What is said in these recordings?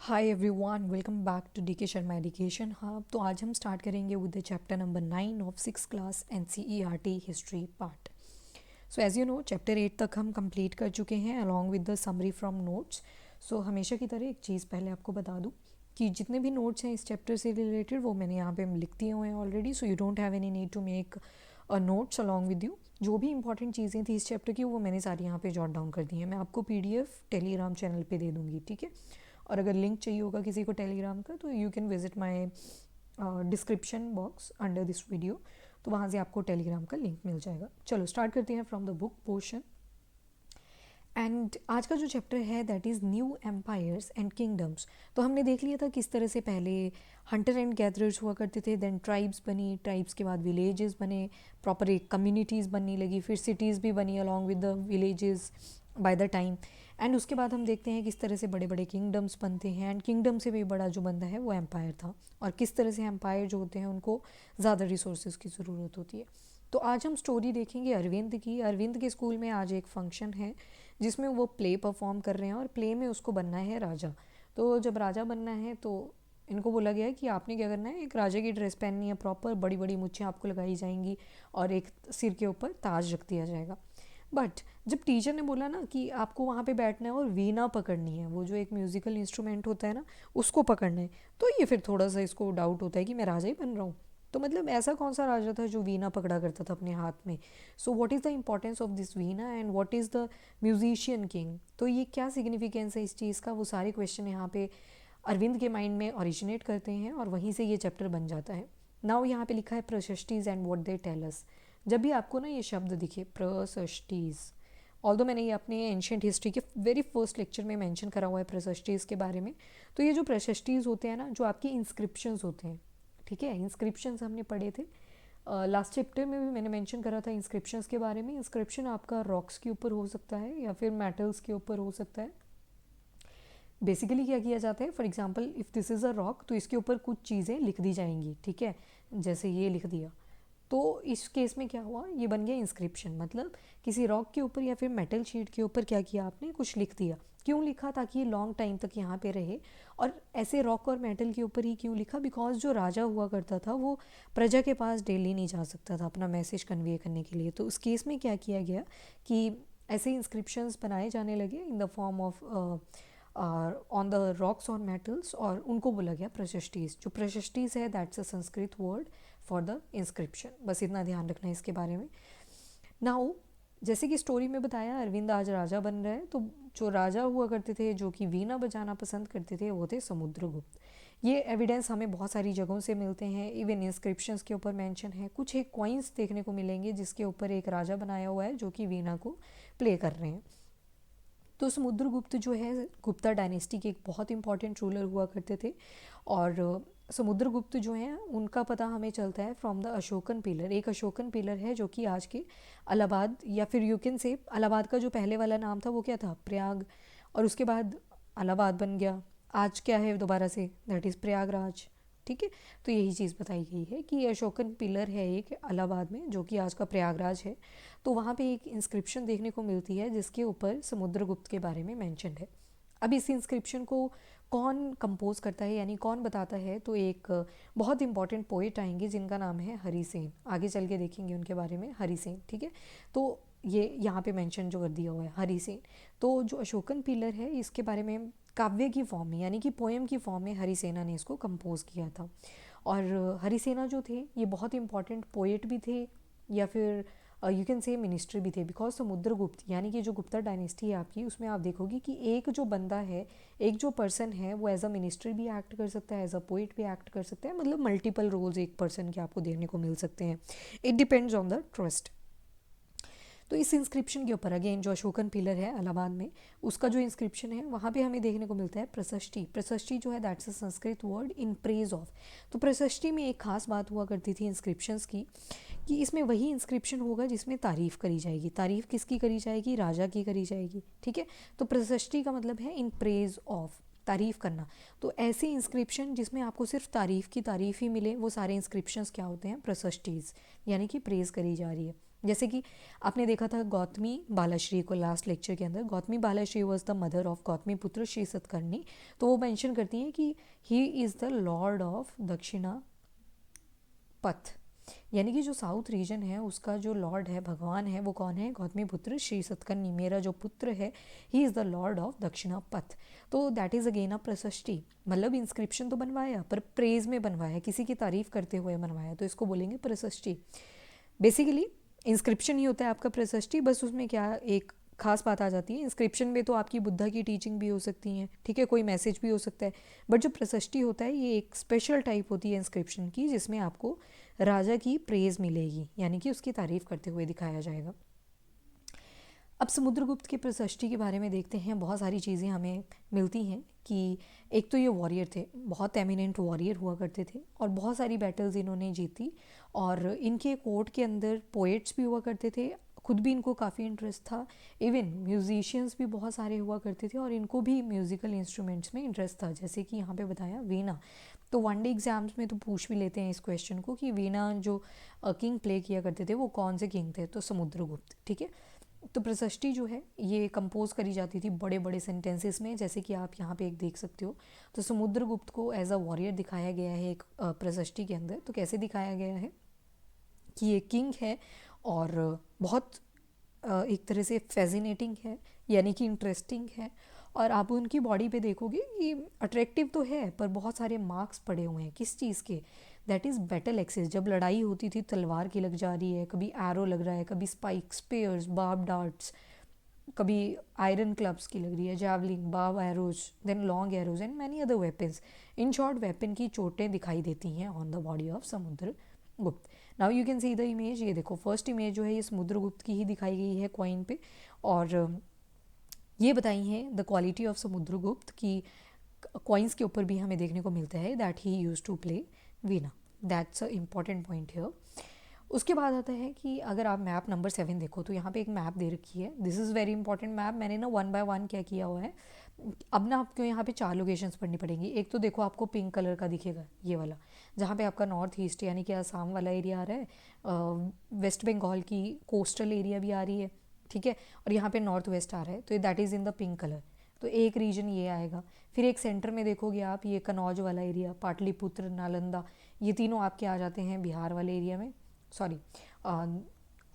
Hi everyone, welcome back to DK Sharma education hub. तो आज हम स्टार्ट करेंगे with the chapter number 9 of 6th class NCERT history part. So as you know chapter 8 तक हम complete कर चुके हैं along with the summary from notes. So हमेशा की तरह एक चीज़ पहले आपको बता दूँ कि जितने भी नोट्स हैं इस चैप्टर से रिलेटेड वो मैंने यहाँ पे लिख दिए हुए हैं already. So you don't have any need to make notes along with you. जो भी इंपॉर्टेंट चीज़ें थी इस चैप्टर की वो मैंने सारी यहाँ पे जॉट डाउन कर दी हैं। मैं आपको पीडीएफ टेलीग्राम चैनल पे दे दूँगी, ठीक है। और अगर लिंक चाहिए होगा किसी को टेलीग्राम का तो you can visit my description box under this video. तो वहाँ से आपको टेलीग्राम का लिंक मिल जाएगा। चलो स्टार्ट करते हैं from the book portion. And आज का जो चैप्टर है that is new empires and kingdoms. तो हमने देख लिया था किस तरह से पहले हंटर एंड गैदरर्स हुआ करते थे, देन ट्राइब्स बनी, ट्राइब्स के बाद विलेजेस बने, प्रॉपर एक कम्युनिटीज़ बनने लगी, फिर सिटीज़ भी बनी along with the villages by the time. And उसके बाद हम देखते हैं किस तरह से बड़े बड़े किंगडम्स बनते हैं। एंड किंगडम से भी बड़ा जो बनता है वो एम्पायर था, और किस तरह से एम्पायर जो होते हैं उनको ज़्यादा रिसोर्सेज की ज़रूरत होती है। तो आज हम स्टोरी देखेंगे अरविंद की। अरविंद के स्कूल में आज एक फंक्शन है जिसमें वो प्ले परफॉर्म कर रहे हैं, और प्ले में उसको बनना है राजा। तो जब राजा बनना है तो इनको बोला गया है कि आपने क्या करना है, एक राजा की ड्रेस पहननी है, प्रॉपर बड़ी बड़ी मुच्छें आपको लगाई जाएंगी और एक सिर के ऊपर ताज रख दिया जाएगा। बट जब टीचर ने बोला ना कि आपको वहाँ पे बैठना है और वीणा पकड़नी है, वो जो एक म्यूज़िकल इंस्ट्रूमेंट होता है ना उसको पकड़ना है, तो ये फिर थोड़ा सा इसको डाउट होता है कि मैं राजा ही बन रहा हूँ। तो मतलब ऐसा कौन सा राजा था जो वीणा पकड़ा करता था अपने हाथ में। So what is the importance of this Veena and what is the musician king. तो ये क्या सिग्निफिकेंस है इस चीज़ का, वो सारे क्वेश्चन यहाँ पे अरविंद के माइंड में ओरिजिनेट करते हैं और वहीं से ये चैप्टर बन जाता है। नाउ यहाँ पे लिखा है prashastis and what they tell us. जब भी आपको ना ये शब्द दिखे प्रशस्टीज, ऑल्दो मैंने ये अपने एंशियंट हिस्ट्री के वेरी फर्स्ट लेक्चर में मेंशन करा हुआ है प्रशस्टीज़ के बारे में। तो ये जो प्रशस्टीज़ होते हैं ना, जो आपके इंस्क्रिप्शंस होते हैं, ठीक है, इंस्क्रिप्शंस हमने पढ़े थे लास्ट चैप्टर में भी मैंने मेंशन करा था इंस्क्रिप्शंस के बारे में। इंस्क्रिप्शन आपका रॉक्स के ऊपर हो सकता है या फिर मेटल्स के ऊपर हो सकता है। बेसिकली क्या किया जाता है, for example if this is a rock तो इसके ऊपर कुछ चीज़ें लिख दी जाएंगी, ठीक है, जैसे ये लिख दिया। तो इस केस में क्या हुआ, ये बन गया इंस्क्रिप्शन। मतलब किसी रॉक के ऊपर या फिर मेटल शीट के ऊपर क्या किया आपने, कुछ लिख दिया। क्यों लिखा, ताकि ये लॉन्ग टाइम तक यहाँ पे रहे। और ऐसे रॉक और मेटल के ऊपर ही क्यों लिखा, बिकॉज जो राजा हुआ करता था वो प्रजा के पास डेली नहीं जा सकता था अपना मैसेज कन्वे करने के लिए। तो उस केस में क्या किया गया कि ऐसे इंस्क्रिप्शंस बनाए जाने लगे in the form of on the rocks और मेटल्स, और उनको बोला गया प्रशस्टीज। जो प्रशस्टीज है that's a Sanskrit word for the inscription. बस इतना ध्यान रखना है इसके बारे में। नाउ जैसे कि स्टोरी में बताया अरविंद आज राजा बन रहा है। तो जो राजा हुआ करते थे जो कि वीणा बजाना पसंद करते थे वो थे समुद्रगुप्त। ये एविडेंस हमें बहुत सारी जगहों से मिलते हैं, इवन इंस्क्रिप्शंस के ऊपर मेंशन है। कुछ एक कॉइन्स देखने को मिलेंगे जिसके ऊपर एक राजा बनाया हुआ है जो कि वीणा को प्ले कर रहे हैं। तो समुद्रगुप्त जो है गुप्ता डायनेस्टी के एक बहुत इंपॉर्टेंट रूलर हुआ करते थे। और समुद्रगुप्त जो हैं उनका पता हमें चलता है फ्रॉम द अशोकन पिलर। एक अशोकन पिलर है जो कि आज के इलाहाबाद, या फिर यू कैन से इलाहाबाद का जो पहले वाला नाम था वो क्या था, प्रयाग, और उसके बाद इलाहाबाद बन गया। आज क्या है दोबारा से, दैट इज़ प्रयागराज, ठीक है। तो यही चीज़ बताई गई है कि अशोकन पिलर है एक इलाहाबाद में जो कि आज का प्रयागराज है। तो वहाँ पे एक इंस्क्रिप्शन देखने को मिलती है जिसके ऊपर समुद्रगुप्त के बारे में मेंशन है। अब इस इंस्क्रिप्शन को कौन कंपोज करता है, यानी कौन बताता है, तो एक बहुत इंपॉर्टेंट पोइट आएंगे जिनका नाम है हरि सेन। आगे चल के देखेंगे उनके बारे में, हरि सेन, ठीक है। तो ये यहाँ पे मेंशन जो कर दिया हुआ है हरि सेन। तो जो अशोकन पिलर है इसके बारे में काव्य की फॉर्म में, यानी कि पोएम की फॉर्म में हरिसेना ने इसको कंपोज किया था। और हरिसेना जो थे ये बहुत इंपॉर्टेंट पोएट भी थे, या फिर यू कैन से मिनिस्टर भी थे। बिकॉज समुद्रगुप्त यानी कि जो गुप्ता डायनेस्टी है आपकी, उसमें आप देखोगे कि एक जो बंदा है, एक जो पर्सन है, वो एज अ मिनिस्टर भी एक्ट कर सकता है, एज अ पोइट भी एक्ट कर सकता है। मतलब मल्टीपल रोल्स एक पर्सन के आपको देखने को मिल सकते हैं। It depends on the trust. तो इस इंस्क्रिप्शन के ऊपर अगेन जो अशोकन पिलर है इलाहाबाद में, उसका जो इंस्क्रिप्शन है वहाँ पे हमें देखने को मिलता है प्रशस्ति। प्रशस्ति जो है that's a Sanskrit word in praise of. तो प्रशस्ति में एक खास बात हुआ करती थी इंस्क्रिप्शंस की, कि इसमें वही इंस्क्रिप्शन होगा जिसमें तारीफ़ करी जाएगी। तारीफ़ किसकी करी जाएगी, राजा की करी जाएगी, ठीक है। तो प्रशस्ति का मतलब है इन प्रेज ऑफ, तारीफ़ करना। तो ऐसे इंस्क्रिप्शन जिसमें आपको सिर्फ तारीफ़ की तारीफ़ ही मिले, वो सारे इंस्क्रिप्शंस क्या होते हैं, प्रशस्टीज़, यानी कि प्रेज़ करी जा रही है। जैसे कि आपने देखा था गौतमी बालाश्री को लास्ट लेक्चर के अंदर, Gautami Balashri was the mother of Gautami Putra Shri Satakarni, तो वो मेंशन करती हैं कि he is the lord of Dakshinapatha, यानी कि जो साउथ रीजन है उसका जो लॉर्ड है, भगवान है, वो कौन है? गौतमी पुत्र श्री सतकर्णी, मेरा जो पुत्र है ही इज़ द लॉर्ड ऑफ दक्षिणा पथ। तो दैट इज़ अगेन अ प्रशस्ति, मतलब इंस्क्रिप्शन तो बनवाया पर प्रेज में बनवाया, किसी की तारीफ करते हुए बनवाया, तो इसको बोलेंगे प्रशस्ति। बेसिकली इंस्क्रिप्शन ही होता है आपका प्रशस्ति, बस उसमें क्या एक खास बात आ जाती है, इंस्क्रिप्शन में तो आपकी बुद्धा की टीचिंग भी हो सकती है, ठीक है, कोई मैसेज भी हो सकता है, बट जो प्रशस्ति होता है ये एक स्पेशल टाइप होती है इंस्क्रिप्शन की, जिसमें आपको राजा की प्रेज मिलेगी, यानी कि उसकी तारीफ करते हुए दिखाया जाएगा। अब समुद्रगुप्त की प्रशस्ति के बारे में देखते हैं। बहुत सारी चीज़ें हमें मिलती हैं कि एक तो ये वॉरियर थे, बहुत एमिनेंट वॉरियर हुआ करते थे और बहुत सारी बैटल्स इन्होंने जीती, और इनके कोर्ट के अंदर पोएट्स भी हुआ करते थे, खुद भी इनको काफ़ी इंटरेस्ट था, इवन म्यूजिशियंस भी बहुत सारे हुआ करते थे और इनको भी म्यूज़िकल इंस्ट्रूमेंट्स में इंटरेस्ट था, जैसे कि यहाँ पे बताया वीणा। तो वन डे एग्जाम्स में तो पूछ भी लेते हैं इस क्वेश्चन को कि वीणा जो किंग प्ले किया करते थे वो कौन से किंग थे? तो समुद्रगुप्त, ठीक है। तो प्रशस्ति जो है ये कंपोज करी जाती थी बड़े बड़े सेंटेंसेस में, जैसे कि आप यहाँ पे एक देख सकते हो। तो समुद्रगुप्त को एज अ वॉरियर दिखाया गया है एक प्रशस्ति के अंदर। तो कैसे दिखाया गया है कि ये किंग है और बहुत एक तरह से फैसिनेटिंग है, यानी कि इंटरेस्टिंग है, और आप उनकी बॉडी पे देखोगे कि अट्रैक्टिव तो है पर बहुत सारे मार्क्स पड़े हुए हैं किस चीज़ के? That is battle axes. जब लड़ाई होती थी तलवार की लग जा रही है, कभी एरो लग रहा है, कभी स्पाइक स्पेयर्स बार्ब डार्ट्स, कभी आयरन क्लब्स की लग रही है, javelins, bow arrows, then long arrows and many other weapons. In short weapon की चोटें दिखाई देती हैं on the body of Samudragupta. Now you can see the image. ये देखो फर्स्ट इमेज जो है ये समुद्रगुप्त की ही दिखाई गई है कॉइन पे, और ये बताई है द क्वालिटी ऑफ समुद्रगुप्त की कॉइन्स के ऊपर भी हमें देखने को मिलता है that he use to play veena. That's a important point here. उसके बाद आता है कि अगर आप मैप नंबर 7 देखो तो यहाँ पे एक मैप दे रखी है। This is very important map. मैंने ना 1 बाय 1 क्या किया हुआ है। अब ना आपको यहाँ पे 4 लोकेशंस पढ़नी पड़ेंगी। एक तो देखो आपको पिंक कलर का दिखेगा ये वाला, जहाँ पे आपका नॉर्थ ईस्ट यानी कि आसाम वाला एरिया आ रहा है, वेस्ट बंगाल की कोस्टल एरिया भी आ रही है, ठीक है, और यहाँ पे नॉर्थ वेस्ट आ रहा है, तो that is in the pink colour. तो एक रीजन ये आएगा। फिर एक सेंटर में देखोगे आप ये कनौज वाला एरिया, पाटलिपुत्र, नालंदा, ये तीनों आपके आ जाते हैं बिहार वाले एरिया में। सॉरी,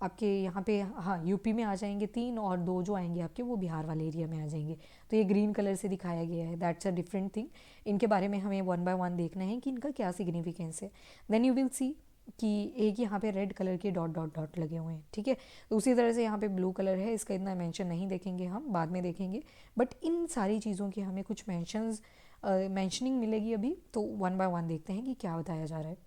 आपके यहाँ पे हाँ यूपी में आ जाएंगे 3, और 2 जो आएंगे आपके वो बिहार वाले एरिया में आ जाएंगे। तो ये ग्रीन कलर से दिखाया गया है, दैट्स अ डिफरेंट थिंग। इनके बारे में हमें 1 बाय 1 देखना है कि इनका क्या सिग्निफिकेंस है। देन यू विल सी कि एक यहाँ पे रेड कलर के डॉट डॉट डॉट लगे हुए हैं, ठीक है। तो उसी तरह से यहाँ पे ब्लू कलर है, इसका इतना मेंशन नहीं देखेंगे, हम बाद में देखेंगे, बट इन सारी चीज़ों की हमें कुछ मेंशनिंग मिलेगी अभी। तो 1 बाय 1 देखते हैं कि क्या बताया जा रहा है।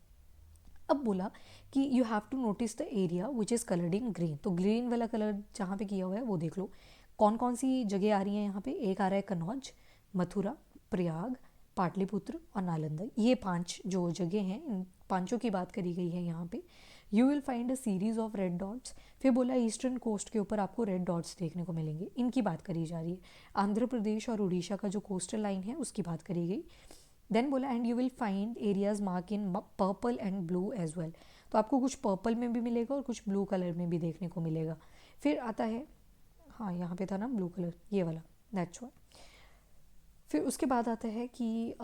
अब बोला कि you have to notice the area which is coloured in green. तो ग्रीन वाला कलर जहाँ पे किया हुआ है वो देख लो कौन कौन सी जगह आ रही है यहाँ पे। एक आ रहा है कनौज, मथुरा, प्रयाग, पाटलिपुत्र और नालंदा। ये 5 जो जगह हैं, इन पांचों की बात करी गई है यहाँ पे। You will find a series of red dots. फिर बोला ईस्टर्न कोस्ट के ऊपर आपको रेड डॉट्स देखने को मिलेंगे, इनकी बात करी जा रही है। आंध्र प्रदेश और उड़ीसा का जो कोस्टल लाइन है उसकी बात करी गई। देन बोला and you will find areas mark in purple and blue as well. तो आपको कुछ पर्पल में भी मिलेगा और कुछ ब्लू कलर में भी देखने को मिलेगा। फिर आता है, हाँ यहाँ पे था ना ब्लू कलर, ये वाला, दैट्स व्हाट। फिर उसके बाद आता है कि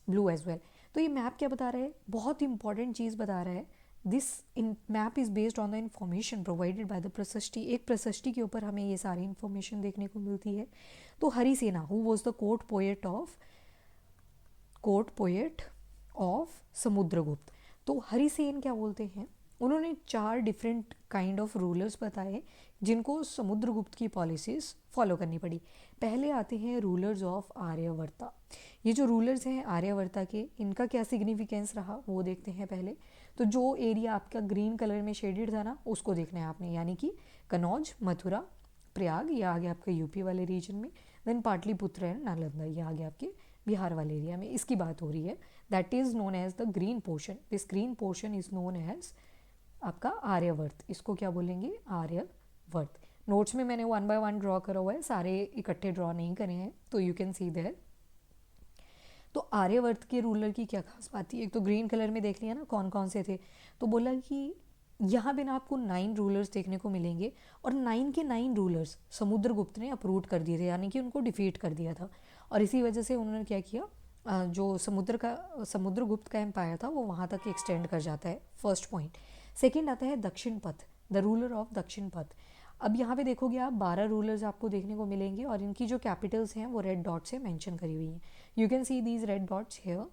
ब्लू एज वेल। तो ये मैप क्या बता रहा है? बहुत इंपॉर्टेंट चीज़ बता रहा है। This in map is based on the information provided by the प्रशस्ति। एक प्रशस्ति के ऊपर हमें ये सारी इंफॉर्मेशन देखने को मिलती है। तो Harisena who was the court poet of Samudragupta. तो हरिसेन क्या बोलते हैं, उन्होंने 4 डिफरेंट काइंड ऑफ रूलर्स बताए जिनको समुद्रगुप्त की पॉलिसीज़ फॉलो करनी पड़ी। पहले आते हैं रूलर्स ऑफ आर्यवर्ता। ये जो रूलर्स हैं आर्यवर्ता के, इनका क्या सिग्निफिकेंस रहा वो देखते हैं पहले। तो जो एरिया आपका ग्रीन कलर में शेडेड था ना उसको देखना है आपने, यानी कि कनौज, मथुरा, प्रयाग, ये आ गया आपका यूपी वाले रीजन में। देन पाटलिपुत्र एंड नालंदा, ये आ गया आपके बिहार वाले एरिया में। इसकी बात हो रही है, that is known as the green portion. This green portion is known as आपका आर्यवर्त। इसको क्या बोलेंगे? आर्यवर्त। नोट्स में मैंने 1 बाय 1 ड्रॉ करा हुआ है, सारे इकट्ठे ड्रॉ नहीं करे हैं, तो यू कैन सी देयर। तो आर्यवर्त के रूलर की क्या खास बात थी? एक तो ग्रीन कलर में देख लिया ना कौन कौन से थे। तो बोला कि यहाँ पे ना आपको 9 रूलर्स देखने को मिलेंगे और 9 के 9 रूलर्स समुद्रगुप्त ने अप्रूव कर दिए थे, यानी कि उनको डिफीट कर दिया था। और इसी वजह से उन्होंने क्या किया, जो समुद्रगुप्त का एम्पायर था वो वहाँ तक एक्सटेंड कर जाता है। First point. सेकंड आता है दक्षिण पथ, द रूलर ऑफ दक्षिण पथ। अब यहाँ पे देखोगे आप 12 रूलर्स आपको देखने को मिलेंगे और इनकी जो कैपिटल्स हैं वो रेड डॉट से मेंशन करी हुई हैं। You can see these red dots here.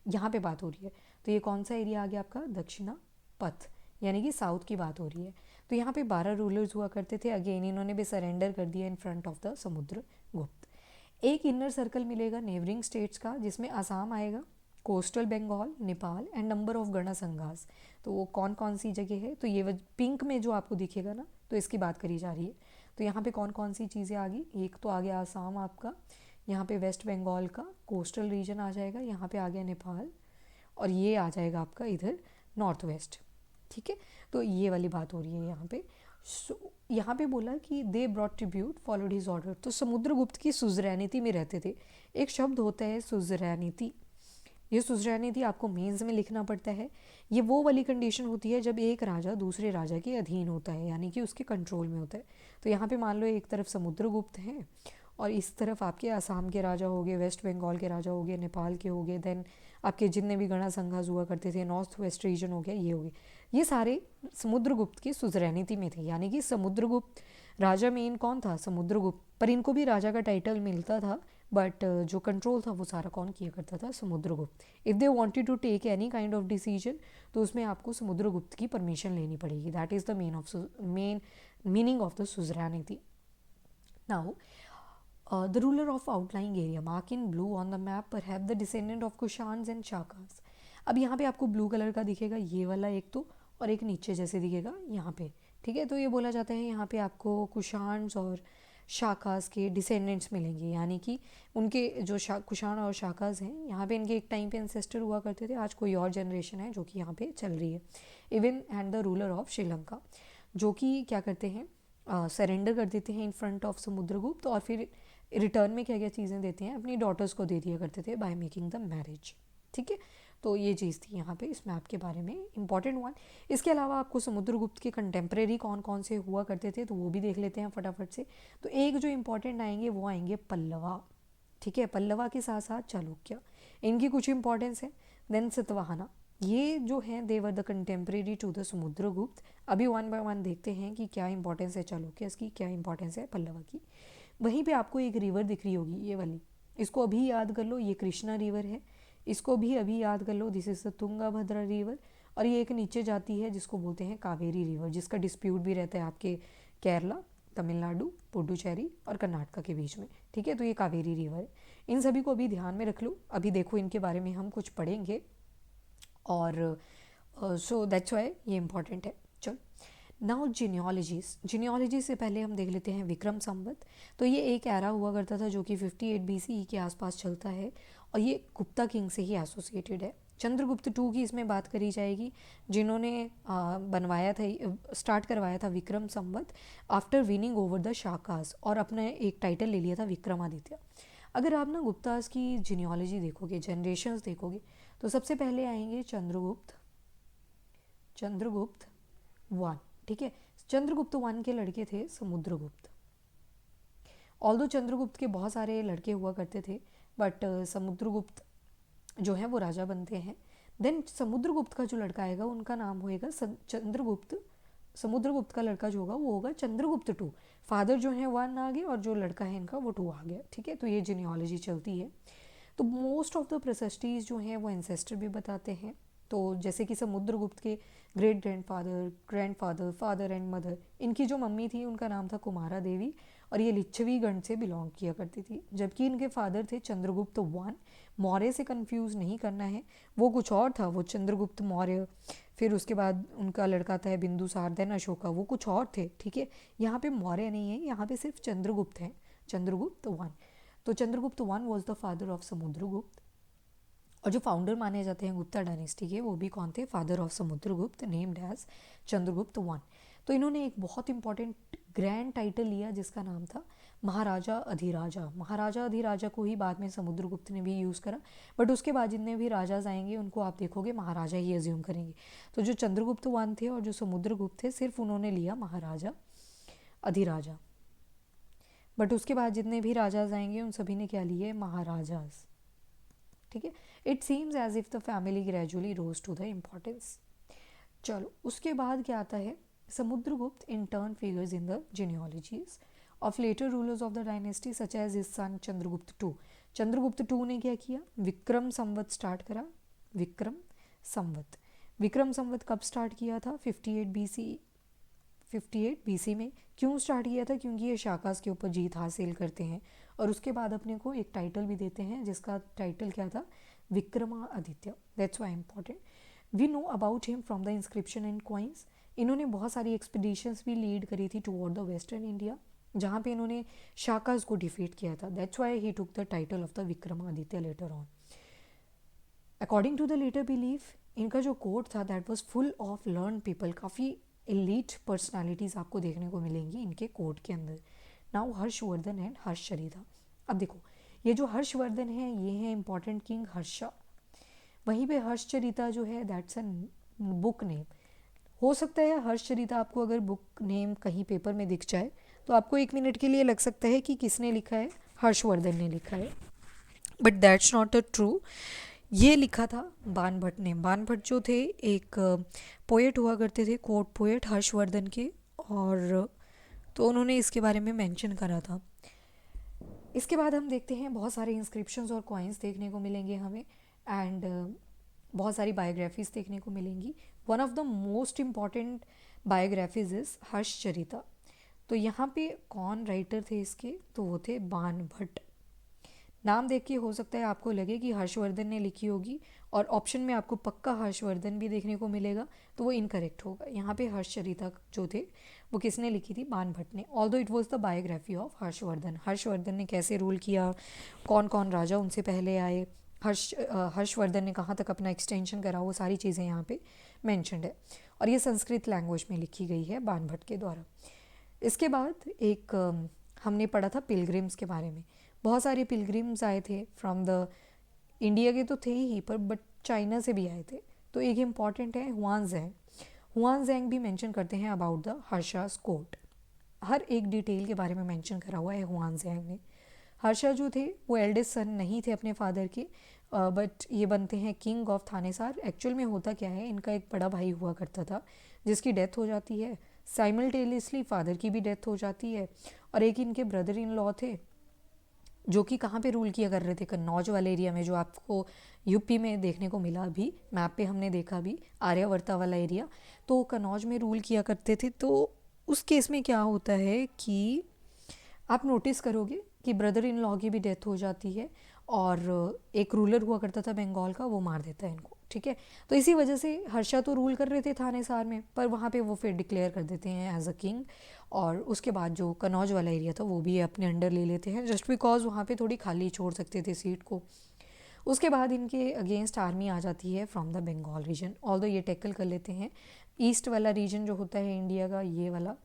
यहाँ पे बात हो रही है, तो ये कौन सा एरिया आ गया आपका, दक्षिणा पथ, यानी कि साउथ की बात हो रही है। तो यहाँ पे 12 रूलर्स हुआ करते थे। अगेन इन्होंने भी सरेंडर कर दिया in front of the Samudragupta. एक इनर सर्कल मिलेगा नेबरिंग स्टेट्स का, जिसमें आसाम आएगा, coastal Bengal, Nepal and number of gana sanghas. तो वो कौन कौन सी जगह है, तो ये पिंक में जो आपको दिखेगा ना, तो इसकी बात करी जा रही है। तो यहाँ पे कौन कौन सी चीज़ें आ गई, एक तो आ गया आसाम आपका, यहाँ पे वेस्ट बंगाल का कोस्टल रीजन आ जाएगा, यहाँ पे आ गया नेपाल, और ये आ जाएगा आपका इधर नॉर्थ वेस्ट। ठीक है, तो ये वाली बात हो रही है यहाँ पे। यहाँ पे बोला कि they brought tribute followed his order, तो समुद्रगुप्त की सुजरैनिटी में रहते थे। एक शब्द होता है सुजरैनिटी, ये सुजरैनिटी आपको मेंस में लिखना पड़ता है। ये वो वाली कंडीशन होती है जब एक राजा दूसरे राजा के अधीन होता है, यानी कि उसके कंट्रोल में होता है। तो यहाँ पे मान लो एक तरफ समुद्रगुप्त हैं और इस तरफ आपके असम के राजा हो गए, वेस्ट बंगाल के राजा हो गए, नेपाल के हो गए, देन आपके जितने भी गणा संघास हुआ करते थे, नॉर्थ वेस्ट रीजन हो गया, ये हो गए, ये सारे समुद्रगुप्त की सुजरैनिटी में थे। यानी कि समुद्रगुप्त राजा मेन कौन था, समुद्रगुप्त, पर इनको भी राजा का टाइटल मिलता था, बट जो कंट्रोल था वो सारा कौन किया करता था, Samudragupta. If they wanted to take any kind of decision, तो उसमें आपको समुद्रगुप्त की परमिशन लेनी पड़ेगी। That is the main meaning of the suzerainty. Now the ruler of outlying area mark in blue on the map perhaps the descendant of Kushans and Shakas। अब यहाँ पे आपको ब्लू कलर का दिखेगा ये वाला एक तो, और एक नीचे जैसे दिखेगा यहाँ पे। ठीक है, तो ये बोला जाता है यहाँ पे आपको कुशान्स और शाकास के डिसेंडेंट्स मिलेंगे, यानी कि उनके जो कुशान और शाकास हैं यहाँ पे, इनके एक टाइम पे एंसेस्टर हुआ करते थे, आज कोई और जनरेशन है जो कि यहाँ पे चल रही है। Even and the ruler of Sri Lanka, जो कि क्या करते हैं, सरेंडर कर देते हैं इन फ्रंट ऑफ समुद्रगुप्त, और फिर रिटर्न में क्या क्या चीज़ें देते हैं, अपनी डॉटर्स को दे दिया करते थे बाय मेकिंग द मैरिज। ठीक है, तो ये चीज़ थी यहाँ पे इस मैप के बारे में इंपॉर्टेंट वन। इसके अलावा आपको समुद्रगुप्त के कंटेम्प्रेरी कौन कौन से हुआ करते थे, तो वो भी देख लेते हैं फटाफट से। तो एक जो इंपॉर्टेंट आएंगे वो आएंगे पल्लवा। ठीक है, पल्लवा के साथ साथ चालुक्य, इनकी कुछ इंपॉर्टेंस है। देन सतवाहना, ये जो हैं they were the contemporary to the Samudragupta. अभी वन बाय वन देखते हैं कि क्या इंपॉर्टेंस है चालुक्य की, क्या इंपॉर्टेंस है पल्लवा की। वहीं पे आपको एक रिवर दिख रही होगी ये वाली, इसको अभी याद कर लो, ये कृष्णा रिवर है, इसको भी अभी याद कर लो, this is the Tungabhadra river. और ये एक नीचे जाती है जिसको बोलते हैं कावेरी रिवर, जिसका डिस्प्यूट भी रहता है आपके केरला, तमिलनाडु, पुडुचेरी और कर्नाटका के बीच में। ठीक है, तो ये कावेरी रिवर है। इन सभी को अभी ध्यान में रख लो, अभी देखो इनके बारे में हम कुछ पढ़ेंगे, और सो दैट्स वाई ये इंपॉर्टेंट है। चल नाउ जीनियोलॉजी से पहले हम देख लेते हैं विक्रम संवत। तो ये एक एरा हुआ करता था जो कि 58 BCE के आसपास चलता है, और ये गुप्ता किंग से ही एसोसिएटेड है। चंद्रगुप्त टू की इसमें बात करी जाएगी, जिन्होंने बनवाया था, स्टार्ट करवाया था Vikram Samvat after winning over the Shakas, और अपने एक टाइटल ले लिया था विक्रमादित्य। अगर आप ना गुप्तास की जीनियोलॉजी देखोगे, जनरेशन्स देखोगे, तो सबसे पहले आएंगे चंद्रगुप्त वन। ठीक है, चंद्रगुप्त वन के लड़के थे समुद्रगुप्त। ऑल्दो चंद्रगुप्त के बहुत सारे लड़के हुआ करते थे, बट समुद्रगुप्त जो है वो राजा बनते हैं। देन समुद्रगुप्त का जो लड़का आएगा उनका नाम होएगा चंद्रगुप्त। समुद्रगुप्त का लड़का जो होगा वो होगा चंद्रगुप्त टू। फादर जो है वन आ गए और जो लड़का है इनका वो टू आ गया। ठीक है, तो ये जीनियोलॉजी चलती है। तो मोस्ट ऑफ द प्रोसेस्टीज जो हैं वो एंसेस्टर भी बताते हैं। तो जैसे कि समुद्रगुप्त के great grandfather, father and mother, इनकी जो मम्मी थी उनका नाम था कुमारा देवी, और ये लिच्छवी गण से बिलोंग किया करती थी। जबकि इनके फादर थे चंद्रगुप्त वन, मौर्य से कंफ्यूज नहीं करना है, वो कुछ और था, वो चंद्रगुप्त मौर्य, फिर उसके बाद उनका लड़का था बिंदुसार, देन अशोका, वो कुछ और थे। ठीक है, यहाँ पे मौर्य नहीं है, यहाँ पे सिर्फ चंद्रगुप्त है, चंद्रगुप्त वन। तो Chandragupta one was the father of Samudragupta, और जो फाउंडर माने जाते हैं गुप्ता डायनेस्टी के वो भी कौन थे, father of Samudragupta, named as Chandragupta one. तो इन्होंने एक बहुत इंपॉर्टेंट ग्रैंड टाइटल लिया जिसका नाम था महाराजा अधिराजा को ही बाद में समुद्रगुप्त ने भी यूज़ करा, बट उसके बाद जितने भी राजाज आएंगे उनको आप देखोगे महाराजा ही अज्यूम करेंगे। तो जो चंद्रगुप्त वन थे और जो समुद्रगुप्त थे सिर्फ उन्होंने लिया महाराजा अधिराजा, बट उसके बाद जितने भी राजाज आएंगे उन सभी ने क्या लिए, महाराजाज। ठीक है, it seems as if the family gradually rose to the importance. चलो उसके बाद क्या आता है, Samudragupta in turn figures in the genealogies of later rulers of the dynasty such as his son Chandragupta two. Chandragupta two ने क्या किया, विक्रम संवत स्टार्ट करा। विक्रम संवत कब स्टार्ट किया था, 58 BC में। क्यों स्टार्ट किया था, क्योंकि ये शाकास के ऊपर जीत हासिल करते हैं और उसके बाद अपने को एक टाइटल भी देते हैं जिसका टाइटल क्या था, Vikramaditya. That's why important. We know about him from the inscription and coins. इन्होंने बहुत सारी एक्सपीडिशंस भी लीड करी थी टुवर्ड द वेस्टर्न इंडिया, जहाँ पे इन्होंने शाकास को डिफीट किया था। That's why he took the title of the Vikramaditya later on. According to the later belief, इनका जो कोर्ट था that was full of learn people, काफ़ी एलीट पर्सनालिटीज़ आपको देखने को मिलेंगी इनके कोर्ट के अंदर। Now Harshavardhan and Harshacharita. अब देखो ये जो हर्षवर्धन है ये है इंपॉर्टेंट किंग हर्षा। वहीं पे हर्षचरिता जो है दैट्स अ बुक नेम। हो सकता है हर्षचरिता आपको अगर बुक नेम कहीं पेपर में दिख जाए तो आपको 1 मिनट के लिए लग सकता है कि किसने लिखा है, हर्षवर्धन ने लिखा है, but that's not a true. ये लिखा था बाणभट्ट ने। बाणभट्ट जो थे एक पोएट हुआ करते थे, कोर्ट पोएट हर्षवर्धन के, और तो उन्होंने इसके बारे में मेंशन करा था। इसके बाद हम देखते हैं बहुत सारे इंस्क्रिप्शंस और कॉइन्स देखने को मिलेंगे हमें, एंड बहुत सारी बायोग्राफीज देखने को मिलेंगी। One of the most important biographies is Harshacharita. तो यहाँ पे कौन राइटर थे इसके, तो वो थे बाणभट्ट। नाम देख के हो सकता है आपको लगे कि हर्षवर्धन ने लिखी होगी और ऑप्शन में आपको पक्का हर्षवर्धन भी देखने को मिलेगा, तो वो इनकरेक्ट होगा। यहाँ पे हर्षचरिता जो थे वो किसने लिखी थी, बाणभट्ट ने। Although it was the biography of Harshvardhan. Harshvardhan ने कैसे रूल किया, कौन कौन राजा उनसे पहले आए, हर्षवर्धन ने कहाँ तक अपना एक्सटेंशन करा, वो सारी चीज़ें यहाँ पे मैंशनड है, और ये संस्कृत लैंग्वेज में लिखी गई है बाणभट्ट के द्वारा। इसके बाद एक हमने पढ़ा था पिलग्रिम्स के बारे में। बहुत सारे पिलग्रिम्स आए थे फ्रॉम द इंडिया के तो थे ही पर बट चाइना से भी आए थे। तो एक इम्पॉर्टेंट है हुआनज़ैंग भी मेंशन करते हैं अबाउट द हर्षास कोर्ट। हर एक डिटेल के बारे में मेंशन करा हुआ है हुआनज़ैंग ने। हर्षा जो थे वो एल्डेस्ट सन नहीं थे अपने फादर के, बट ये बनते हैं किंग ऑफ थानेसार। एक्चुअल में होता क्या है, इनका एक बड़ा भाई हुआ करता था जिसकी डेथ हो जाती है, साइमल्टेनियसली फादर की भी डेथ हो जाती है, और एक इनके ब्रदर इन लॉ थे जो कि कहाँ पे रूल किया कर रहे थे, कन्नौज वाले एरिया में, जो आपको यूपी में देखने को मिला अभी मैप पे हमने देखा भी, आर्यावर्ता वाला एरिया। तो कन्नौज में रूल किया करते थे। तो उस केस में क्या होता है कि आप नोटिस करोगे कि ब्रदर इन लॉ की भी डेथ हो जाती है और एक रूलर हुआ करता था बंगाल का, वो मार देता है इनको। ठीक है, तो इसी वजह से हर्षा तो रूल कर रहे थे थानेसार में, पर वहाँ पे वो फिर डिक्लेयर कर देते हैं एज अ किंग, और उसके बाद जो कन्नौज वाला एरिया था वो भी अपने अंडर ले लेते हैं, जस्ट बिकॉज वहाँ पे थोड़ी खाली छोड़ सकते थे सीट को। उसके बाद इनके अगेंस्ट आर्मी आ जाती है from the Bengal region. Although ये टैकल कर लेते हैं ईस्ट वाला रीजन जो होता है इंडिया का, ये वाला,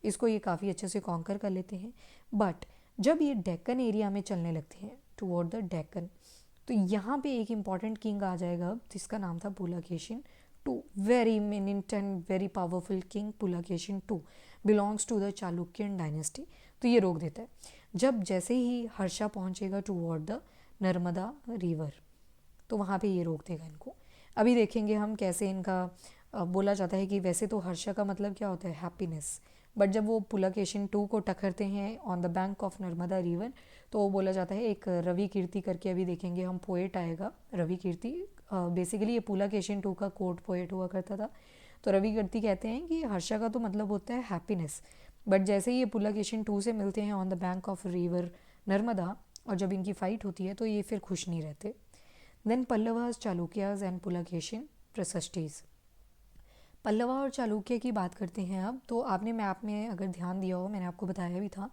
इसको ये काफ़ी अच्छे से कॉन्कर कर लेते हैं। बट जब ये डेक्कन एरिया में चलने लगते हैं टुवर्ड द डेक्कन, तो यहाँ पे एक इम्पॉर्टेंट किंग आ जाएगा जिसका नाम था Pulakeshin two. Very eminent and very powerful king Pulakeshin two belongs to the Chalukyan dynasty. तो ये रोक देता है जब जैसे ही हर्षा पहुँचेगा टुवर्ड द नर्मदा रिवर, तो वहाँ पे ये रोक देगा इनको। अभी देखेंगे हम कैसे इनका बोला जाता है कि वैसे तो हर्षा का मतलब क्या होता है, हैप्पीनेस, बट जब वो पुलकेशिन टू को टकरते हैं on the bank of Narmada river, तो वो बोला जाता है, एक रवि कीर्ति करके अभी देखेंगे हम पोएट आएगा, रवि कीर्ति। बेसिकली ये पुलकेशिन टू का कोर्ट पोएट हुआ करता था। तो रवि कीर्ति कहते हैं कि हर्षा का तो मतलब होता है हैप्पीनेस, बट जैसे ही ये पुलकेशिन टू से मिलते हैं on the bank of river Narmada, और जब इनकी फाइट होती है तो ये फिर खुश नहीं रहते। Then Pallavas, Chalukyas and Pulakeshin prashastis. पल्लवा और चालुक्य की बात करते हैं अब। तो आपने मैप में अगर ध्यान दिया हो, मैंने आपको बताया भी था,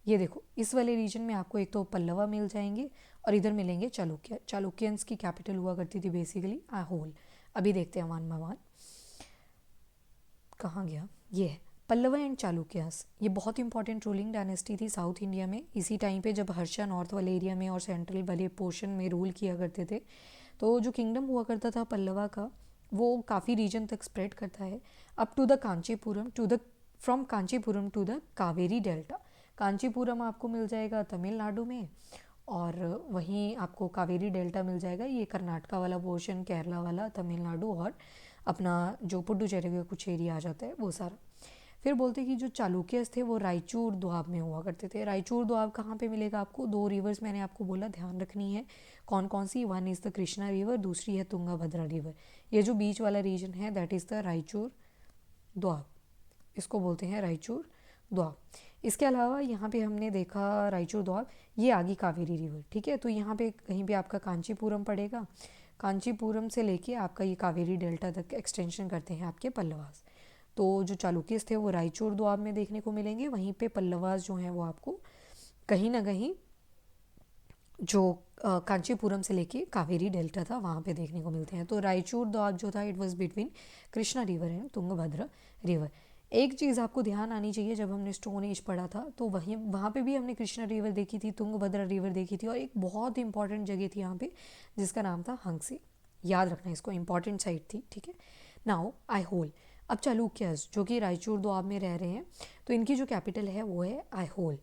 ये देखो इस वाले रीजन में आपको एक तो पल्लवा मिल जाएंगे और इधर मिलेंगे चालुक्य। चालुक्यंस की कैपिटल हुआ करती थी बेसिकली आहोल। अभी देखते हैं वन बाय वन, कहाँ गया, ये है पल्लवा एंड चालुक्यास, ये बहुत इंपॉर्टेंट रूलिंग डायनेस्टी थी साउथ इंडिया में। इसी टाइम पे जब हर्षा नॉर्थ वाले एरिया में और सेंट्रल वाले पोर्शन में रूल किया करते थे, तो जो किंगडम हुआ करता था पल्लवा का, वो काफ़ी रीजन तक स्प्रेड करता है up to the Kanchipuram, to the from Kanchipuram to the Kaveri delta. Kanchipuram आपको मिल जाएगा तमिलनाडु में, और वहीं आपको कावेरी डेल्टा मिल जाएगा, ये कर्नाटका वाला पोर्शन, केरला वाला, तमिलनाडु, और अपना जो पुडुचेरी का कुछ एरिया आ जाता है वो सारा। फिर बोलते हैं कि जो चालुक्यस थे वो रायचूर दोआब में हुआ करते थे। रायचूर दोआब कहाँ पे मिलेगा आपको? दो रिवर्स मैंने आपको बोला ध्यान रखनी है, कौन कौन सी? One is the Krishna river, दूसरी है तुंगाभद्रा रिवर। ये जो बीच वाला रीजन है that is the Raichur Doab, इसको बोलते हैं रायचूर दोआब। इसके अलावा यहाँ पे हमने देखा रायचूर दोआब, ये आगे कावेरी रिवर, ठीक है। तो यहाँ पे कहीं पे आपका कांचीपुरम पड़ेगा, कांचीपुरम से लेके आपका ये कावेरी डेल्टा तक एक्सटेंशन करते हैं आपके पल्लवास। तो जो चालुक्यस थे वो रायचूर दोआब में देखने को मिलेंगे, वहीं पे पल्लवास जो हैं वो आपको कहीं ना कहीं जो कांचीपुरम से लेके कावेरी डेल्टा था वहाँ पे देखने को मिलते हैं। तो रायचूर दोआब जो था it was between Krishna river and Tungabhadra river. एक चीज़ आपको ध्यान आनी चाहिए, जब हमने स्टोन एज पढ़ा था तो वहाँ पे भी हमने कृष्णा रिवर देखी थी, तुंगभद्रा रिवर देखी थी, और एक बहुत इंपॉर्टेंट जगह थी यहाँ पे जिसका नाम था हंसी। याद रखना इसको, इंपॉर्टेंट साइट थी, ठीक है। नाउ आईहोल। अब चालुक्यस जो कि रायचूर दोआब में रह रहे हैं, तो इनकी जो कैपिटल है वो है आईहोल।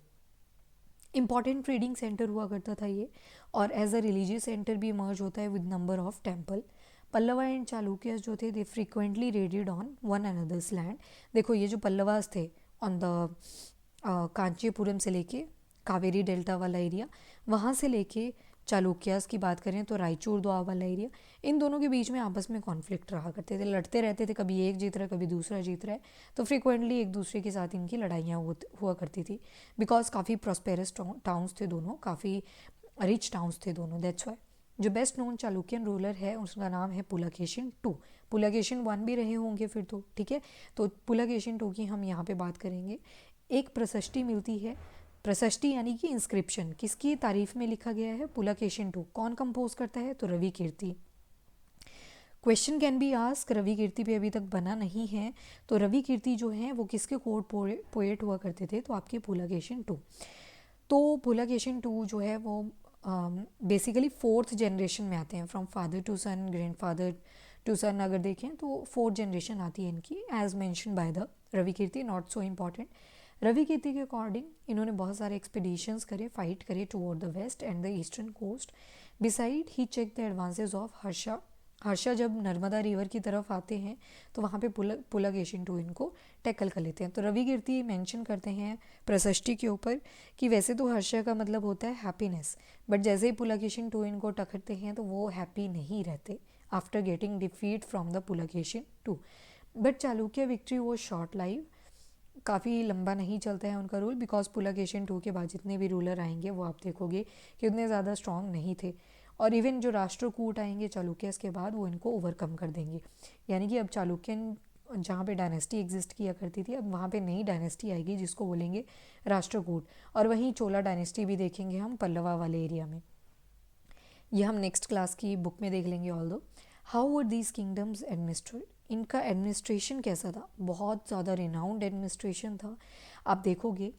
इम्पॉर्टेंट ट्रेडिंग सेंटर हुआ करता था ये, और एज अ रिलीजियस सेंटर भी इमर्ज होता है with number of temple. Pallava and Chalukyas जो थे they frequently raided on one another's land. देखो ये जो पल्लवास थे ऑन द कांचीपुरम से लेके कावेरी डेल्टा वाला एरिया, वहाँ से लेके चालुक्यास की बात करें तो रायचूर दोआब वाला एरिया, इन दोनों के बीच में आपस में कॉन्फ्लिक्ट रहा करते थे, लड़ते रहते थे, कभी एक जीत रहा है कभी दूसरा जीत रहा है। तो फ्रिक्वेंटली एक दूसरे के साथ इनकी लड़ाइयाँ हुआ करती थी, बिकॉज काफ़ी प्रॉस्पेरस टाउन्स थे दोनों, काफ़ी रिच टाउन्स थे दोनों, दैट्स वाई। जो बेस्ट नोन चालुक्यन रूलर है उसका नाम है पुलकेशिन टू। पुलकेशिन वन भी रहे होंगे फिर तो, ठीक है। तो पुलकेशिन टू की हम यहाँ पे बात करेंगे। एक प्रशस्ति मिलती है, प्रशस्ति यानी कि इंस्क्रिप्शन, किसकी तारीफ में लिखा गया है? पुलकेशिन टू। कौन कंपोज करता है? तो Ravi Kirti. Question can be ask, Ravi Kirti पे अभी तक बना नहीं है, तो रवि कीर्ति जो है वो किसके कोर्ट पोएट हुआ करते थे? तो आपके पुलकेशिन टू। तो पुलकेशिन टू जो है वो बेसिकली फोर्थ जनरेशन में आते हैं, from father to son, grand father to son अगर देखें तो फोर्थ जनरेशन आती है इनकी, as mention by the Ravi Kirti, not so important. Ravi Kirti के अकॉर्डिंग इन्होंने बहुत सारे एक्सपीडिशंस करे, फाइट करे toward the west and the eastern coast. Beside ही check the advances of Harsha. Harsha जब नर्मदा रिवर की तरफ आते हैं तो वहाँ पे पुलकेशिन टू इनको टैकल कर लेते हैं। तो रवि कीर्ति मेंशन करते हैं प्रशस्ति के ऊपर कि वैसे तो हर्षा का मतलब होता है हैप्पीनेस, बट जैसे ही पुलकेशिन टू इनको टकरते हैं तो वो हैप्पी नहीं रहते after getting defeat from the Pulakeshin two. But Chalukya victory वो शॉर्ट लाइव, काफ़ी लंबा नहीं चलता है उनका रूल, बिकॉज पुलकेशिन टू के बाद जितने भी रूलर आएंगे वो आप देखोगे कि उतने ज़्यादा स्ट्रॉन्ग नहीं थे, और इवन जो राष्ट्रकूट आएंगे चालुक्यस के बाद वो इनको ओवरकम कर देंगे। यानी कि अब चालुक्यन जहाँ पे डायनेस्टी एग्जिस्ट किया करती थी, अब वहाँ पे नई डायनेस्टी आएगी जिसको बोलेंगे राष्ट्रकूट। और वहीं चोला डायनेस्टी भी देखेंगे हम पल्लवा वाले एरिया में, ये हम नेक्स्ट क्लास की बुक में देख लेंगे। ऑल दो how were these kingdoms administered, इनका एडमिनिस्ट्रेशन कैसा था? बहुत ज़्यादा रिनाउंड एडमिनिस्ट्रेशन था। आप देखोगे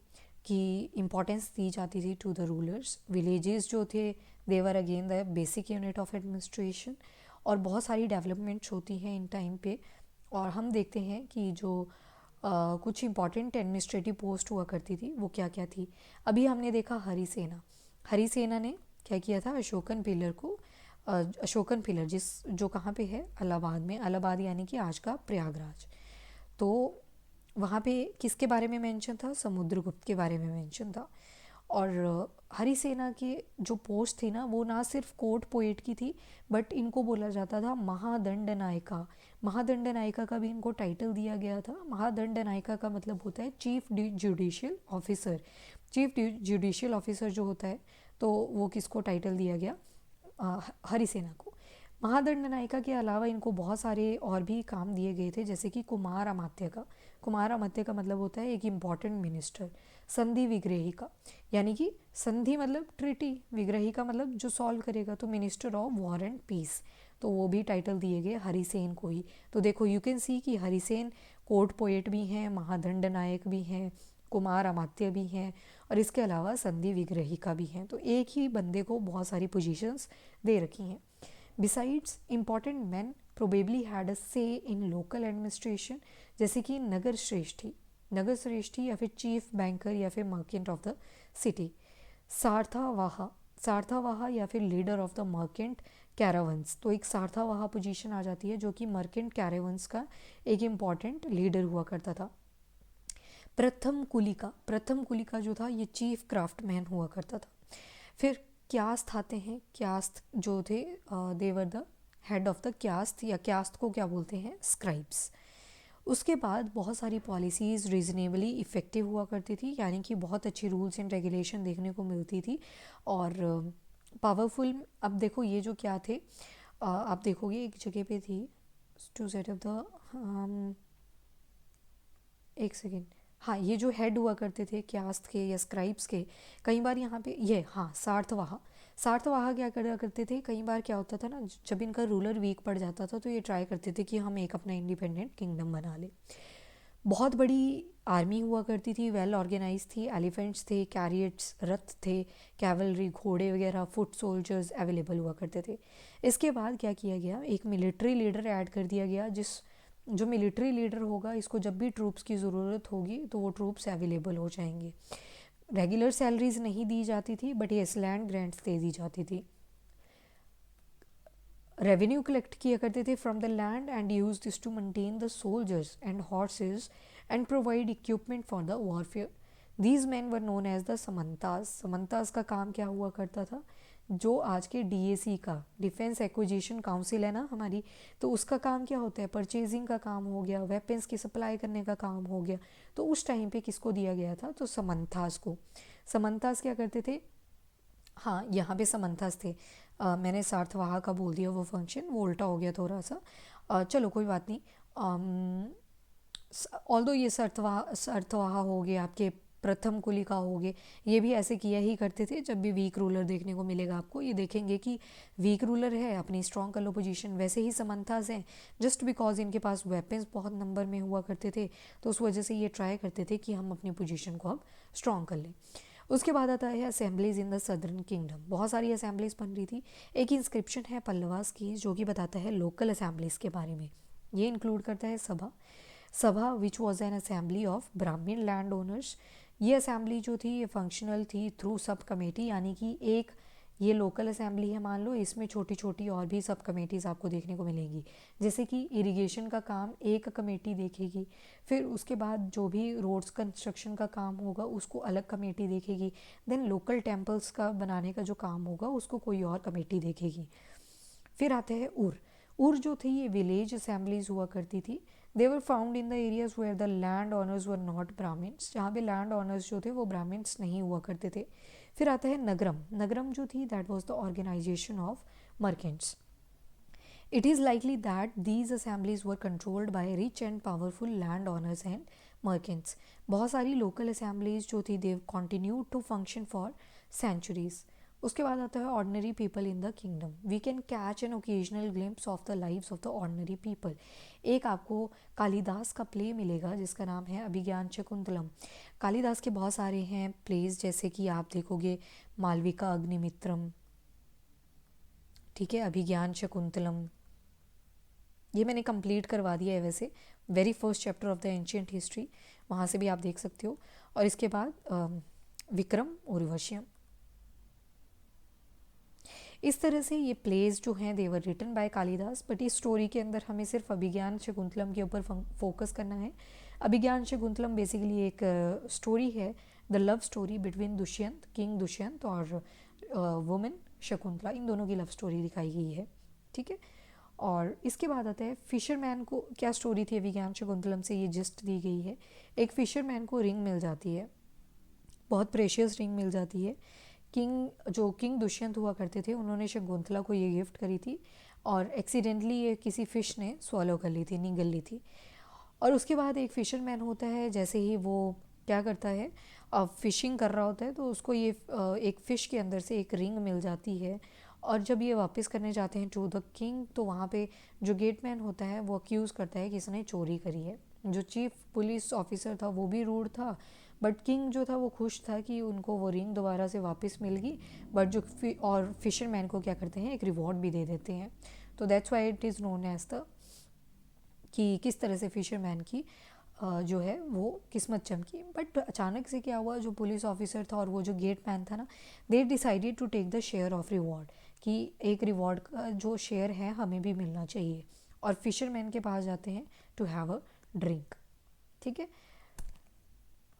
कि इम्पॉर्टेंस दी जाती थी टू द रूलर्स। विलेजेस जो थे they were again the basic unit of administration, और बहुत सारी डेवलपमेंट्स होती हैं इन टाइम पे। और हम देखते हैं कि जो कुछ इंपॉर्टेंट एडमिनिस्ट्रेटिव पोस्ट हुआ करती थी वो क्या क्या थी। अभी हमने देखा हरिसेना, हरिसेना ने क्या किया था? अशोकन पिलर को, अशोकन पिलर जिस जो कहाँ पे है? इलाहाबाद में। इलाहाबाद यानी कि आज का प्रयागराज। तो वहाँ पे किसके बारे में मेंशन था? समुद्रगुप्त के बारे में मेंशन था। और हरिसेना के जो पोस्ट थी ना वो ना सिर्फ कोर्ट पोएट की थी, बट इनको बोला जाता था महादंड नायिका। महादंड नायिका का भी इनको टाइटल दिया गया था। महादंड नायिका का मतलब होता है chief judicial officer. Chief judicial officer जो होता है तो वो किसको टाइटल दिया गया? हरिसेना को। महादंड नायिका के अलावा इनको बहुत सारे और भी काम दिए गए थे, जैसे कि कुमार अमात्य का। कुमार अमात्य का मतलब होता है एक इम्पॉर्टेंट मिनिस्टर। संधि विग्रहिका, यानी कि संधि मतलब ट्रिटी, विग्रहिका मतलब जो सॉल्व करेगा, तो minister of war and peace. तो वो भी टाइटल दिए गए हरिसेन को ही। तो देखो यू कैन सी कि हरिसेन कोर्ट पोएट भी हैं, महादंड नायक भी हैं, कुमार अमात्य भी हैं, और इसके अलावा संधि विग्रहिका भी हैं। तो एक ही बंदे को बहुत सारी पोजीशंस दे रखी हैं। Besides important man probably had a से इन लोकल एडमिनिस्ट्रेशन, जैसे कि नगर श्रेष्ठी या फिर चीफ बैंकर या फिर मर्केंट ऑफ द सिटी। सार्थावाहा या फिर लीडर ऑफ द मर्केंट कैरावंस, तो एक सार्थावाहा पोजीशन आ जाती है जो कि मर्केंट कैरावंस का एक इम्पॉर्टेंट लीडर हुआ करता था। प्रथम कुलिका जो था ये चीफ क्राफ्टमैन हुआ करता था। फिर क्यास्त आते हैं। क्यास्त जो थे देवर द हेड ऑफ द क्यास्त, या क्यास्त को क्या बोलते हैं, स्क्राइब्स। उसके बाद बहुत सारी पॉलिसीज़ रीजनेबली इफ़ेक्टिव हुआ करती थी, यानी कि बहुत अच्छी रूल्स एंड रेगुलेशन देखने को मिलती थी और पावरफुल। अब देखो ये जो क्या थे, आप देखोगे एक जगह पे थी टू सेट अप द एक सेकेंड, हाँ ये जो हेड हुआ करते थे क्यास्त के या स्क्राइब्स के, कई बार यहाँ पे ये हाँ सार्थवाहा क्या करा करते थे, कई बार क्या होता था ना, जब इनका रूलर वीक पड़ जाता था तो ये ट्राई करते थे कि हम एक अपना इंडिपेंडेंट किंगडम बना ले। बहुत बड़ी आर्मी हुआ करती थी, वेल ऑर्गेनाइज थी, एलिफेंट्स थे, कैरियट्स रथ थे, कैवलरी घोड़े वगैरह, फुट सोल्जर्स अवेलेबल हुआ करते थे। इसके बाद क्या किया गया, एक मिलिट्री लीडर ऐड कर दिया गया, जो मिलिट्री लीडर होगा इसको जब भी ट्रूप्स की ज़रूरत होगी तो वो ट्रूप्स अवेलेबल हो जाएंगे। रेगुलर सैलरीज नहीं दी जाती थी, बट ये लैंड ग्रांट्स दे दी जाती थी। रेवेन्यू कलेक्ट किया करते थे from the land and use this to maintain the soldiers and horses and provide equipment for the warfare. These men were known as the samantas का काम क्या हुआ करता था, जो आज के डीएसी का डिफेंस एक्विजिशन काउंसिल है ना हमारी, तो उसका काम क्या होता है, परचेजिंग का काम हो गया, वेपन्स की सप्लाई करने का काम हो गया। तो उस टाइम पे किसको दिया गया था, तो समंताज को। समंताज क्या करते थे, हाँ यहाँ पे समंथास थे, मैंने सार्थवाहा का बोल दिया वो फंक्शन, वो उल्टा हो गया थोड़ा सा, चलो कोई बात नहीं। ऑल्दो ये सार्थवाहा हो गए, आपके प्रथम कुलिका हो गए, ये भी ऐसे किया ही करते थे। जब भी वीक रूलर देखने को मिलेगा आपको, ये देखेंगे कि वीक रूलर है, अपनी स्ट्रॉन्ग कर लो पोजीशन। वैसे ही समंथास हैं, जस्ट बिकॉज इनके पास वेपन्स बहुत नंबर में हुआ करते थे, तो उस वजह से ये ट्राई करते थे कि हम अपनी पोजीशन को अब स्ट्रॉन्ग कर लें। उसके बाद आता है assemblies in the southern kingdom. बहुत सारी असेंबलीज बन रही थी। एक इंस्क्रिप्शन है पल्लवास की जो कि बताता है लोकल असेंबलीज के बारे में। ये इंक्लूड करता है सभा which was an assembly of ब्राह्मण लैंड ओनर्स। ये असेंबली जो थी ये फंक्शनल थी थ्रू सब कमेटी, यानी कि एक ये लोकल असेंबली है मान लो, इसमें छोटी छोटी और भी सब कमेटीज़ आपको देखने को मिलेंगी। जैसे कि इरिगेशन का काम एक कमेटी देखेगी, फिर उसके बाद जो भी रोड्स कंस्ट्रक्शन का काम होगा उसको अलग कमेटी देखेगी, देन लोकल टेम्पल्स का बनाने का जो काम होगा उसको कोई और कमेटी देखेगी। फिर आते हैं उर जो थी ये विलेज असेंबलीज हुआ करती थी। They were found in the areas where the land owners were not Brahmans, जहाँ पे लैंड ऑनर्स जो थे वो ब्राह्मण्स नहीं हुआ करते थे। फिर आता है नगरम जो थी that was the organisation of merchants. It is likely that these assemblies were controlled by rich and powerful land owners and merchants. बहुत सारी लोकल असेंबलीज जो थी they continue to function for centuries. उसके बाद आता है ordinary people in the kingdom. We can catch an occasional glimpse of the lives of the ordinary people. एक आपको कालिदास का प्ले मिलेगा जिसका नाम है अभिज्ञान शकुंतलम। कालिदास के बहुत सारे हैं प्लेज, जैसे कि आप देखोगे मालविका अग्निमित्रम, ठीक है, अभिज्ञान शकुंतलम, ये मैंने कंप्लीट करवा दिया है वैसे, very first chapter of the ancient history, वहाँ से भी आप देख सकते हो। और इसके बाद विक्रम उर्वश्यम। इस तरह से ये प्लेज जो हैं देवर रिटन बाय कालिदास, बट इस स्टोरी के अंदर हमें सिर्फ अभिज्ञान शकुंतलम के ऊपर फोकस करना है। अभिज्ञान शकुंतलम बेसिकली एक स्टोरी है, the love story between Dushyant, king Dushyant और वुमेन शकुंतला, इन दोनों की लव स्टोरी दिखाई गई है, ठीक है। और इसके बाद आता है फिशरमैन को क्या स्टोरी थी अभिज्ञान शकुंतलम से, ये जिस्ट दी गई है। एक फिशरमैन को रिंग मिल जाती है, बहुत प्रेशियस रिंग मिल जाती है। किंग दुष्यंत हुआ करते थे, उन्होंने शकुंतला को ये गिफ्ट करी थी और एक्सीडेंटली ये किसी फ़िश ने स्वॉलो कर ली थी, निगल ली थी। और उसके बाद एक फ़िशरमैन होता है, जैसे ही वो क्या करता है, अब फिशिंग कर रहा होता है तो उसको ये एक फ़िश के अंदर से एक रिंग मिल जाती है और जब ये वापस करने जाते हैं टू द किंग, तो वहाँ पे जो गेटमैन होता है वो अक्यूज़ करता है कि इसने चोरी करी है। जो चीफ पुलिस ऑफिसर था वो भी रूड था, बट किंग जो था वो खुश था कि उनको वो रिंग दोबारा से वापस मिल गई। बट जो और फिशरमैन को क्या करते हैं, एक रिवॉर्ड भी दे देते हैं। तो that's why it is known as the कि किस तरह से फिशरमैन की जो है वो किस्मत चमकी। बट अचानक से क्या हुआ, जो पुलिस ऑफिसर था और वो जो गेट मैन था ना, they decided to take the share of reward, कि एक रिवॉर्ड का जो शेयर है हमें भी मिलना चाहिए, और फिशरमैन के पास जाते हैं टू हैव अ ड्रिंक। ठीक है,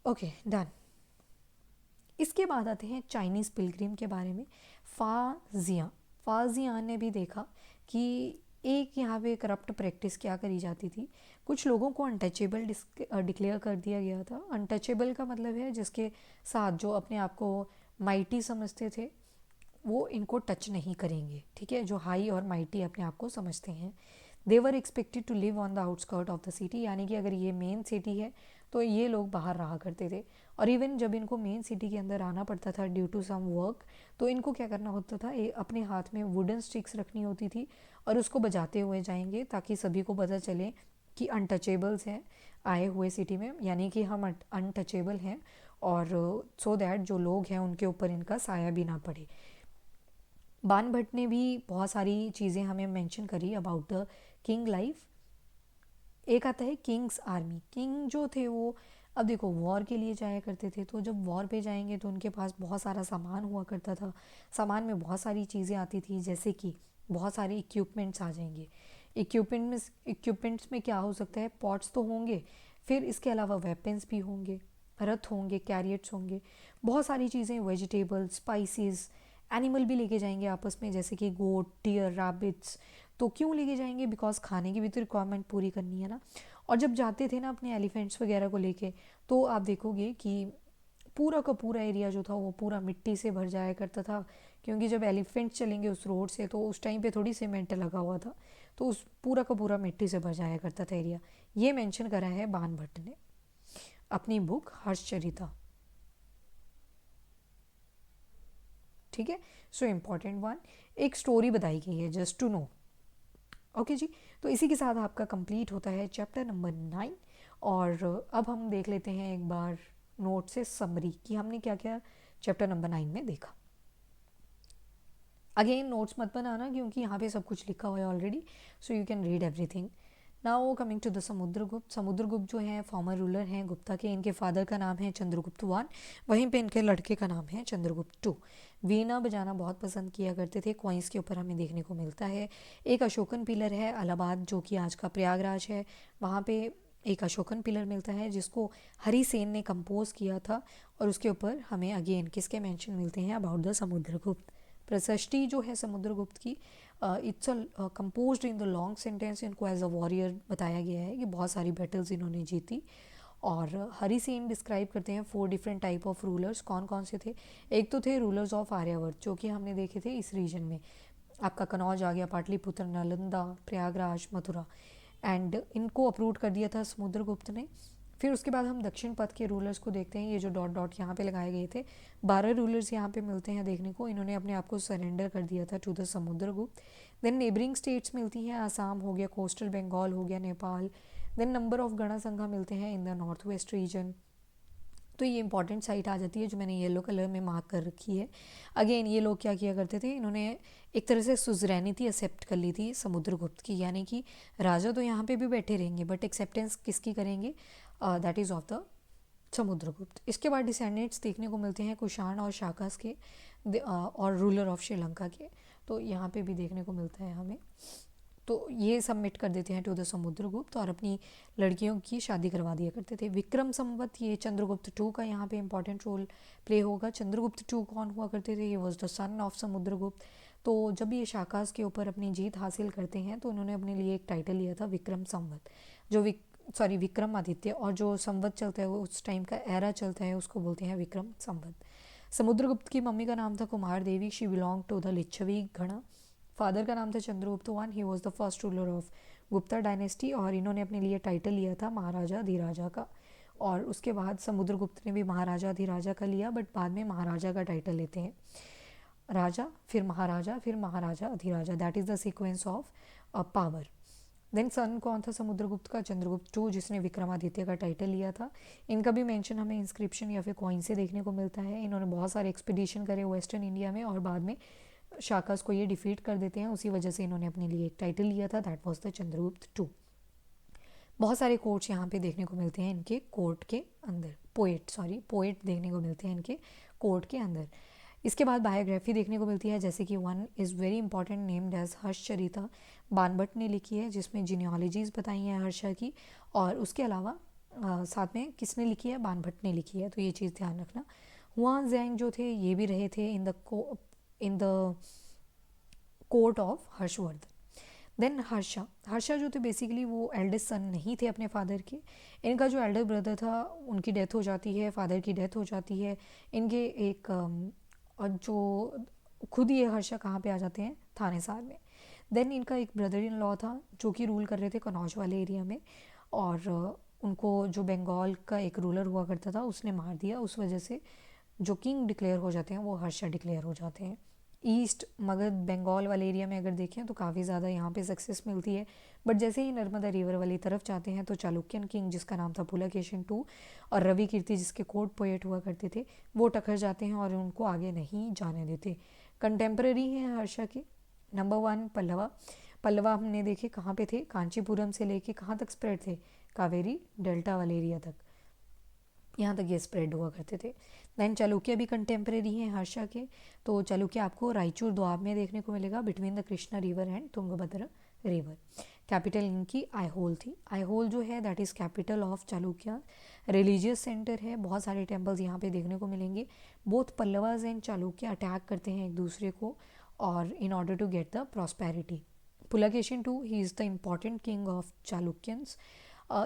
ओके डन। इसके बाद आते हैं चाइनीज़ पिलग्रिम के बारे में। फाजियान ने भी देखा कि एक यहाँ पे करप्ट प्रैक्टिस क्या करी जाती थी। कुछ लोगों को अनटचेबल डिक्लेयर कर दिया गया था। अनटचेबल का मतलब है जिसके साथ जो अपने आप को माइटी समझते थे वो इनको टच नहीं करेंगे। ठीक है, जो हाई और माइटी अपने आप को समझते हैं। They were expected to live on the outskirt of the city, यानी कि अगर ये मेन सिटी है तो ये लोग बाहर रहा करते थे। और इवन जब इनको मेन सिटी के अंदर आना पड़ता था ड्यू टू सम वर्क, तो इनको क्या करना होता था, अपने हाथ में वुडन स्टिक्स रखनी होती थी और उसको बजाते हुए जाएंगे ताकि सभी को पता चले कि अनटचेबल्स हैं आए हुए सिटी में, यानी कि हम अनटचेबल हैं, और सो दैट जो लोग हैं उनके ऊपर इनका साया भी ना पड़े। बान भट्ट ने भी बहुत सारी चीज़ें हमें मेंशन करी अबाउट द किंग लाइफ। एक आता है किंग्स आर्मी। किंग जो थे वो, अब देखो, वॉर के लिए जाया करते थे, तो जब वॉर पे जाएंगे तो उनके पास बहुत सारा सामान हुआ करता था। सामान में बहुत सारी चीज़ें आती थी, जैसे कि बहुत सारे इक्विपमेंट्स आ जाएंगे। इक्विपमेंट्स में क्या हो सकता है, पॉट्स तो होंगे, फिर इसके अलावा वेपन्स भी होंगे, रथ होंगे, कैरियट्स होंगे, बहुत सारी चीज़ें, वेजिटेबल्स, स्पाइसेस, एनिमल भी लेके जाएंगे आपस में, जैसे कि गोट, डियर, रैबिट्स। तो क्यों लेके जाएंगे, बिकॉज खाने की भी तो रिक्वायरमेंट पूरी करनी है ना। और जब जाते थे ना अपने एलिफेंट्स वगैरह को लेके, तो आप देखोगे कि पूरा का पूरा एरिया जो था वो पूरा मिट्टी से भर जाया करता था, क्योंकि जब एलिफेंट्स चलेंगे उस रोड से तो उस टाइम पे थोड़ी सीमेंट लगा हुआ था, तो उस पूरा का पूरा मिट्टी से भर जाया करता था एरिया। ये मेंशन करा है बान भट्ट ने अपनी बुक हर्षचरिता। ठीक है, सो इम्पॉर्टेंट वन, एक स्टोरी बताई गई है जस्ट टू नो। ओके जी, तो इसी के साथ आपका कंप्लीट होता है चैप्टर नंबर 9। और अब हम देख लेते हैं एक बार नोट से समरी कि हमने क्या क्या चैप्टर नंबर 9 में देखा। अगेन नोट्स मत बनाना क्योंकि यहाँ पे सब कुछ लिखा हुआ है already, so you can read everything. Now coming to the Samudragupta. Samudragupta जो हैं फॉर्मर रूलर हैं गुप्ता के। इनके फादर का नाम है चंद्रगुप्त वन, वहीं पे इनके लड़के का नाम है चंद्रगुप्त टू। वीणा बजाना बहुत पसंद किया करते थे, कॉइन्स के ऊपर हमें देखने को मिलता है। एक अशोकन पिलर है इलाहाबाद, जो कि आज का प्रयागराज है, वहाँ पे एक अशोकन पिलर मिलता है जिसको हरि सेन ने कंपोज किया था, और उसके ऊपर हमें अगेन किसके मेंशन मिलते हैं, अबाउट द समुद्रगुप्त। प्रशस्ति जो है समुद्रगुप्त की, it's composed in the long sentence. इनको एज अ वॉरियर बताया गया है कि बहुत सारी बैटल्स इन्होंने जीती। और हरि सेन डिस्क्राइब करते हैं 4 डिफरेंट टाइप ऑफ रूलर्स। कौन कौन से थे, एक तो थे रूलर्स ऑफ आर्यावर्त, जो कि हमने देखे थे इस रीजन में, आपका कनौज आ गया, पाटलिपुत्र, नालंदा, प्रयागराज, मथुरा, एंड इनको अप्रूव कर दिया था समुद्रगुप्त ने। फिर उसके बाद हम दक्षिण पथ के रूलर्स को देखते हैं, ये जो डॉट डॉट यहाँ पे लगाए गए थे, 12 रूलर्स यहाँ पे मिलते हैं देखने को। इन्होंने अपने आप को सरेंडर कर दिया था to the Samudragupta. Then neighbouring states मिलती हैं, आसाम हो गया, कोस्टल बंगाल हो गया, नेपाल। देन नंबर ऑफ गणा संघा मिलते हैं in the north west region. तो ये इंपॉर्टेंट साइट आ जाती है जो मैंने येलो कलर में मार्क कर रखी है। अगेन ये लोग क्या किया करते थे, इन्होंने एक तरह से सुजरैनिटी एक्सेप्ट कर ली थी समुद्रगुप्त की, यानी कि राजा तो यहाँ पे भी बैठे रहेंगे बट एक्सेप्टेंस किसकी करेंगे, that is of the Samudragupta. इसके बाद डिसेंडेंट्स देखने को मिलते हैं कुषाण और शाकास के, और रूलर ऑफ श्रीलंका के, तो यहाँ पे भी देखने को मिलता है हमें। तो ये सबमिट कर देते हैं टू द समुद्रगुप्त और अपनी लड़कियों की शादी करवा दिया करते थे। विक्रम संवत, ये चंद्रगुप्त टू का यहाँ पे इंपॉर्टेंट रोल प्ले होगा। चंद्रगुप्त टू कौन हुआ करते थे, ये was the son of Samudragupta. तो जब ये शाकास के ऊपर अपनी जीत हासिल करते हैं तो उन्होंने अपने लिए एक टाइटल लिया था विक्रम संवत, जो विक्रमादित्य, और जो संवत चलता है वो उस टाइम का एरा चलता है उसको बोलते हैं विक्रम संवत। समुद्रगुप्त की मम्मी का नाम था Kumar Devi, she belong to the Lichchhavi gana. Father का नाम था Chandragupta one, he was the first ruler of Gupta dynasty, और इन्होंने अपने लिए टाइटल लिया था महाराजा अधिराजा का। और उसके बाद समुद्रगुप्त ने भी महाराजा अधिराजा का लिया, बट बाद में महाराजा का टाइटल लेते हैं। राजा, फिर maharaja adhiraja, that is the sequence of power. Then son कौन था समुद्रगुप्त का? चंद्रगुप्त टू, जिसने विक्रमादित्य का टाइटल लिया था। इनका भी मेंशन हमें इंस्क्रिप्शन या फिर कॉइन से देखने को मिलता है। इन्होंने बहुत सारे एक्सपीडिशन करे वेस्टर्न इंडिया में और बाद में शाकास को ये डिफीट कर देते हैं, उसी वजह से इन्होंने अपने लिए एक टाइटल लिया था, that was the Chandragupta two. बहुत सारे कोट्स यहाँ पे देखने को मिलते हैं इनके कोर्ट के अंदर, पोएट देखने को मिलते हैं इनके कोर्ट के अंदर। इसके बाद बायोग्राफी देखने को मिलती है, जैसे कि one is very important named as Harshacharita, Banabhatta ने लिखी है, जिसमें जीनियोलॉजीज बताई हैं हर्षा की। और उसके अलावा साथ में किसने लिखी है? बानभट्ट ने लिखी है, तो ये चीज़ ध्यान रखना। हुआन ज़ैंग जो थे ये भी रहे थे in the court of Harshavardhan. Then Harsha जो थे बेसिकली वो एल्डेस्ट सन नहीं थे अपने फादर के। इनका जो एल्डर ब्रदर था उनकी डेथ हो जाती है, फादर की डेथ हो जाती है। इनके एक और जो खुद ये हर्षा कहाँ पे आ जाते हैं? थानेसार में। देन इनका एक ब्रदर इन लॉ था जो कि रूल कर रहे थे कनौज वाले एरिया में, और उनको जो बंगाल का एक रूलर हुआ करता था उसने मार दिया, उस वजह से जो किंग डिक्लेयर हो जाते हैं वो हर्षा डिक्लेयर हो जाते हैं। ईस्ट मगध बंगाल वाले एरिया में अगर देखें तो काफ़ी ज़्यादा यहाँ पे सक्सेस मिलती है, बट जैसे ही नर्मदा रिवर वाली तरफ जाते हैं तो चालुक्यन किंग जिसका नाम था पुलकेशिन टू और रवि कीर्ति जिसके कोर्ट पोएट हुआ करते थे वो टकरा जाते हैं और उनको आगे नहीं जाने देते। कंटेम्प्रेरी हैं हर्षा के। नंबर वन पल्लवा हमने देखे कहाँ पे थे? कांचीपुरम से लेके कहाँ तक स्प्रेड थे? कावेरी डेल्टा वाले एरिया तक, यहाँ तक ये स्प्रेड हुआ करते थे। देन चालुक्य भी कंटेम्प्रेरी हैं हर्षा के, तो चालुक्य आपको रायचूर दोआब में देखने को मिलेगा between the Krishna river and Tungabhadra river. Capital इनकी आईहोल थी। आईहोल जो है that is capital of Chalukya. Religious centre है, बहुत सारे टेम्पल्स यहाँ पे देखने को मिलेंगे। Both Pallavas and Chalukya attack करते हैं एक दूसरे को और in order to get the prosperity. Pulakeshin two he is the important king of Chalukyans.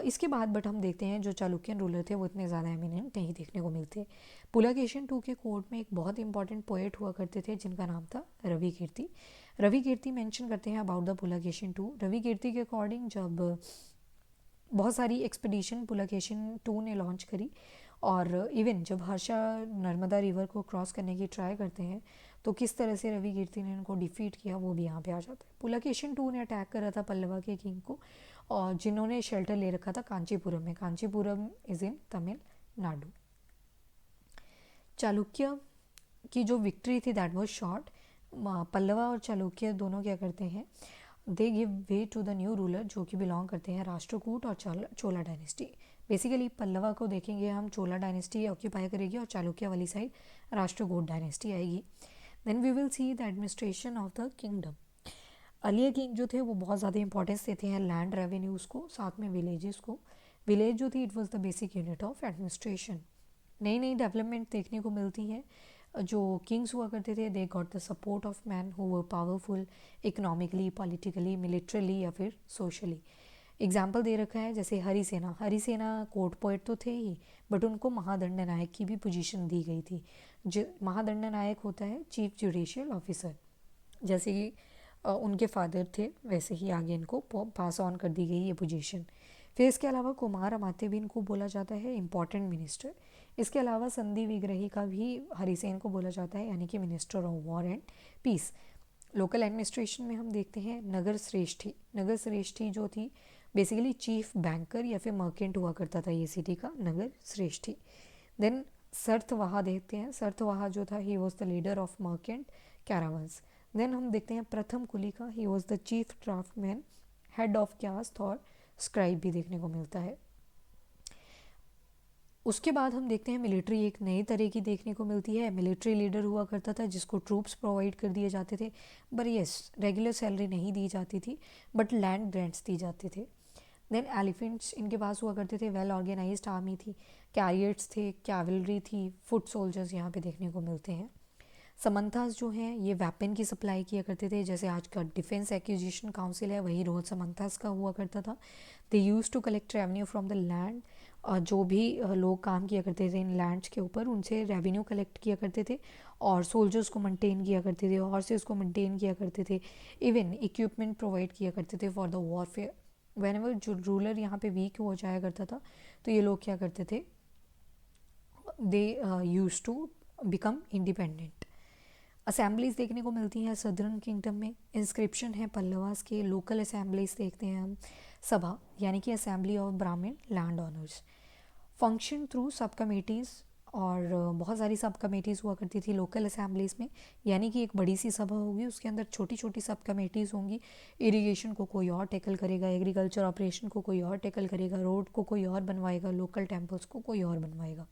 इसके बाद बट हम देखते हैं जो चालुक्यन रूलर थे वो इतने ज़्यादा एमिनेंट नहीं देखने को मिलते। पुलकेशिन टू के कोर्ट में एक बहुत इंपॉर्टेंट पोएट हुआ करते थे जिनका नाम था रवि कीर्ति। रवि कीर्ति मेंशन करते हैं about the Pulakeshin two. Ravi Kirti के अकॉर्डिंग जब बहुत सारी एक्सपीडिशन पुलकेशिन टू ने लॉन्च करी और इवन जब हर्षा नर्मदा रिवर को क्रॉस करने की ट्राई करते हैं तो किस तरह से रवि कीर्ति ने उनको डिफीट किया वो भी यहाँ पे आ जाता है। पुलकेशिन टू ने अटैक करा था पल्लवा के किंग को और जिन्होंने शेल्टर ले रखा था कांचीपुरम में। Kanchipuram is in Tamil Nadu. चालुक्य की जो विक्ट्री थी दैट वाज शॉर्ट। पल्लवा और चालुक्य दोनों क्या करते हैं? They give way to the new ruler जो कि बिलोंग करते हैं राष्ट्रकूट और चोला डायनेस्टी। बेसिकली पल्लवा को देखेंगे हम, चोला डायनेस्टी ऑक्यूपाई करेगी और चालुक्य वाली साइड राष्ट्रकूट डायनेस्टी आएगी। Then we will see the administration of the kingdom. Earlier king जो थे वो बहुत ज़्यादा इंपॉर्टेंस देते हैं लैंड रेवेन्यूज़ को, साथ में विलेजेस को। विलेज जो थी it was the basic unit of administration. नई नई डेवलपमेंट देखने को मिलती हैं। जो किंग्स हुआ करते थे they got the support of man who were powerful economically, politically, मिलिट्रली या फिर सोशली। एग्जाम्पल दे रखा है जैसे हरिसेना कोर्ट पोएट तो थे ही बट उनको महादंड नायक की भी पोजीशन दी गई थी। जो महादंड नायक होता है चीफ जुडिशियल ऑफिसर, जैसे कि उनके फादर थे वैसे ही आगे इनको पास ऑन कर दी गई ये पोजीशन। फिर इसके अलावा कुमार अमात्य भी इनको बोला जाता है इम्पॉर्टेंट मिनिस्टर। इसके अलावा संधि विग्रही का भी हरिसेन को बोला जाता है यानी कि minister of war and peace. Local administration में हम देखते हैं नगर श्रेष्ठी जो थी बेसिकली चीफ बैंकर या फिर मर्केंट हुआ करता था ये सिटी का, नगर श्रेष्ठी। देन सरथवाहा देखते हैं, सरथवाहा जो था he was the leader of merchant caravans. Then हम देखते हैं Prathama Kulika, he was the chief draftsman, head of caste और स्क्राइब भी देखने को मिलता है। उसके बाद हम देखते हैं मिलिट्री एक नई तरह की देखने को मिलती है। मिलिट्री लीडर हुआ करता था जिसको ट्रूप्स प्रोवाइड कर दिए जाते थे, बट यस रेगुलर सैलरी नहीं दी जाती थी बट लैंड ग्रांट्स दी जाते थे। देन एलिफेंट्स इनके पास हुआ करते थे, वेल ऑर्गेनाइज्ड आर्मी थी, कैरियर्स थे, कैवलरी थी, फुट सोल्जर्स यहाँ पे देखने को मिलते हैं। समंथास जो हैं ये वेपन की सप्लाई किया करते थे, जैसे आज का डिफेंस एक्विजिशन काउंसिल है वही रोल समंथास का हुआ करता था। They use to collect revenue from the land, जो भी लोग काम किया करते थे इन लैंड्स के ऊपर उनसे रेवेन्यू कलेक्ट किया करते थे और सोल्जर्स को मेंटेन किया करते थे, हॉर्सेस को मेंटेन किया करते थे, इवन इक्विपमेंट प्रोवाइड किया करते थे फॉर द वॉरफेयर। व्हेनेवर जो रूलर यहाँ पे वीक हो जाया करता था तो ये लोग क्या करते थे, they use to become independent. Assemblies देखने को मिलती हैं सदर्न किंगडम में, इंस्क्रिप्शन है पल्लवास के, लोकल असेंबलीज देखते हैं हम, सभा यानी कि असेंबली ऑफ ब्राह्मण लैंड ऑनर्स, फंक्शन थ्रू सब कमेटीज़, और बहुत सारी सब कमेटीज़ हुआ करती थी लोकल असेंबलीज़ में, यानी कि एक बड़ी सी सभा होगी, उसके अंदर छोटी छोटी सब कमेटीज़ होंगी, इरिगेशन को कोई और टैकल करेगा, एग्रीकल्चर ऑपरेशन को कोई और टैकल करेगा, रोड को कोई और बनवाएगा, लोकल टेम्पल्स को कोई और बनवाएगा.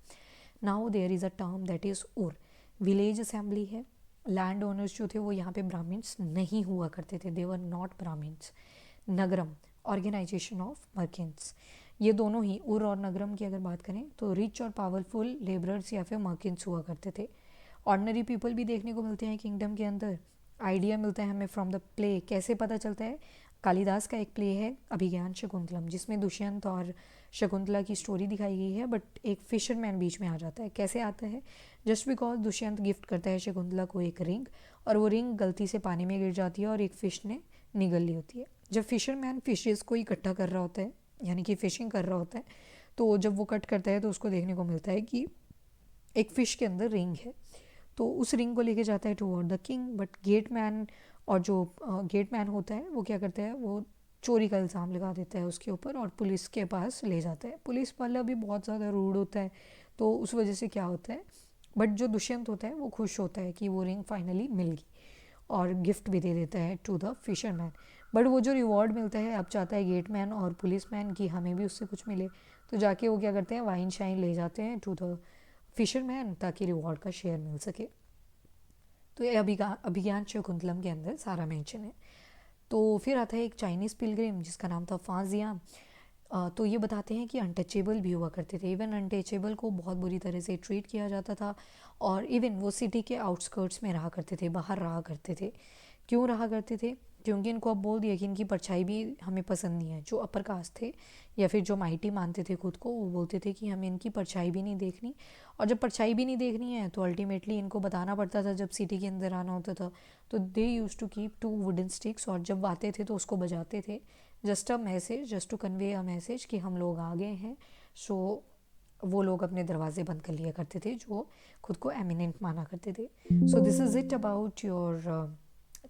Now there is a term that is ur. Village assembly है. लैंड ओनर्स जो थे वो यहाँ पे ब्राह्मण्स नहीं हुआ करते थे, they were not Brahmans. Nagaram, organisation of merchants. ये दोनों ही उर और नगरम की अगर बात करें तो रिच और पावरफुल लेबरर्स या फिर मर्केंट्स हुआ करते थे. ऑर्डनरी पीपल भी देखने को मिलते हैं किंगडम के अंदर. आइडिया मिलता है हमें फ्रॉम द प्ले. कैसे पता चलता है? कालिदास का एक प्ले है अभिज्ञान शकुंतलम, जिसमें दुष्यंत और शकुंतला की स्टोरी दिखाई गई है, बट एक फिशरमैन बीच में आ जाता है. कैसे आता है? जस्ट बिकॉज दुष्यंत गिफ्ट करता है शकुंतला को एक रिंग, और वो रिंग गलती से पानी में गिर जाती है और एक फ़िश ने निगल ली होती है. जब फिशरमैन फिशेज़ को इकट्ठा कर रहा होता है, यानी कि फ़िशिंग कर रहा होता है, तो जब वो कट करता है तो उसको देखने को मिलता है कि एक फ़िश के अंदर रिंग है. तो उस रिंग को लेके जाता है toward the king, but get man, और जो गेट मैन होता है वो क्या करता है, वो चोरी का इल्ज़ाम लगा देता है उसके ऊपर और पुलिस के पास ले जाता है. पुलिस वाला भी बहुत ज़्यादा रूड होता है, तो उस वजह से क्या होता है, बट जो दुष्यंत होता है वो खुश होता है कि वो रिंग फाइनली मिल गई, और गिफ्ट भी दे देता है टू द फिशरमैन. बट वो जो रिवॉर्ड मिलता है, अब चाहता है गेटमैन और पुलिसमैन कि हमें भी उससे कुछ मिले, तो जाके वो क्या करते हैं, वाइन शाइन ले जाते हैं टू द फिशरमैन ताकि रिवॉर्ड का शेयर मिल सके. तो ये अभिज्ञान शकुंतलम के अंदर सारा मेंशन है. तो फिर आता है एक चाइनीज़ पिलग्रिम जिसका नाम था फाजिया. तो ये बताते हैं कि अनटचेबल भी हुआ करते थे. इवन अनटचेबल को बहुत बुरी तरह से ट्रीट किया जाता था, और इवन वो सिटी के आउटस्कर्ट्स में रहा करते थे, बाहर रहा करते थे. क्यों रहा करते थे? क्योंकि इनको अब बोल दिया कि इनकी परछाई भी हमें पसंद नहीं है. जो अपर कास्ट थे या फिर जो माइटी मानते थे खुद को, वो बोलते थे कि हमें इनकी परछाई भी नहीं देखनी. और जब परछाई भी नहीं देखनी है तो अल्टीमेटली इनको बताना पड़ता था जब सिटी के अंदर आना होता था. तो they use to keep 2 wooden sticks, और जब आते थे तो उसको बजाते थे, just a message, just to convey a message कि हम लोग आ गए हैं. सो वो लोग अपने दरवाजे बंद कर लिया करते थे जो खुद को एमिनेंट माना करते थे. So this is it about your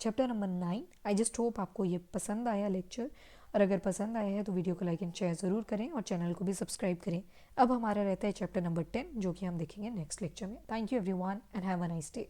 chapter number 9. I just hope आपको ये पसंद आया लेक्चर, और अगर पसंद आया है तो वीडियो को लाइक एंड शेयर ज़रूर करें और चैनल को भी सब्सक्राइब करें. अब हमारा रहता है चैप्टर नंबर 10, जो कि हम देखेंगे नेक्स्ट लेक्चर में. Thank you everyone and have a nice day.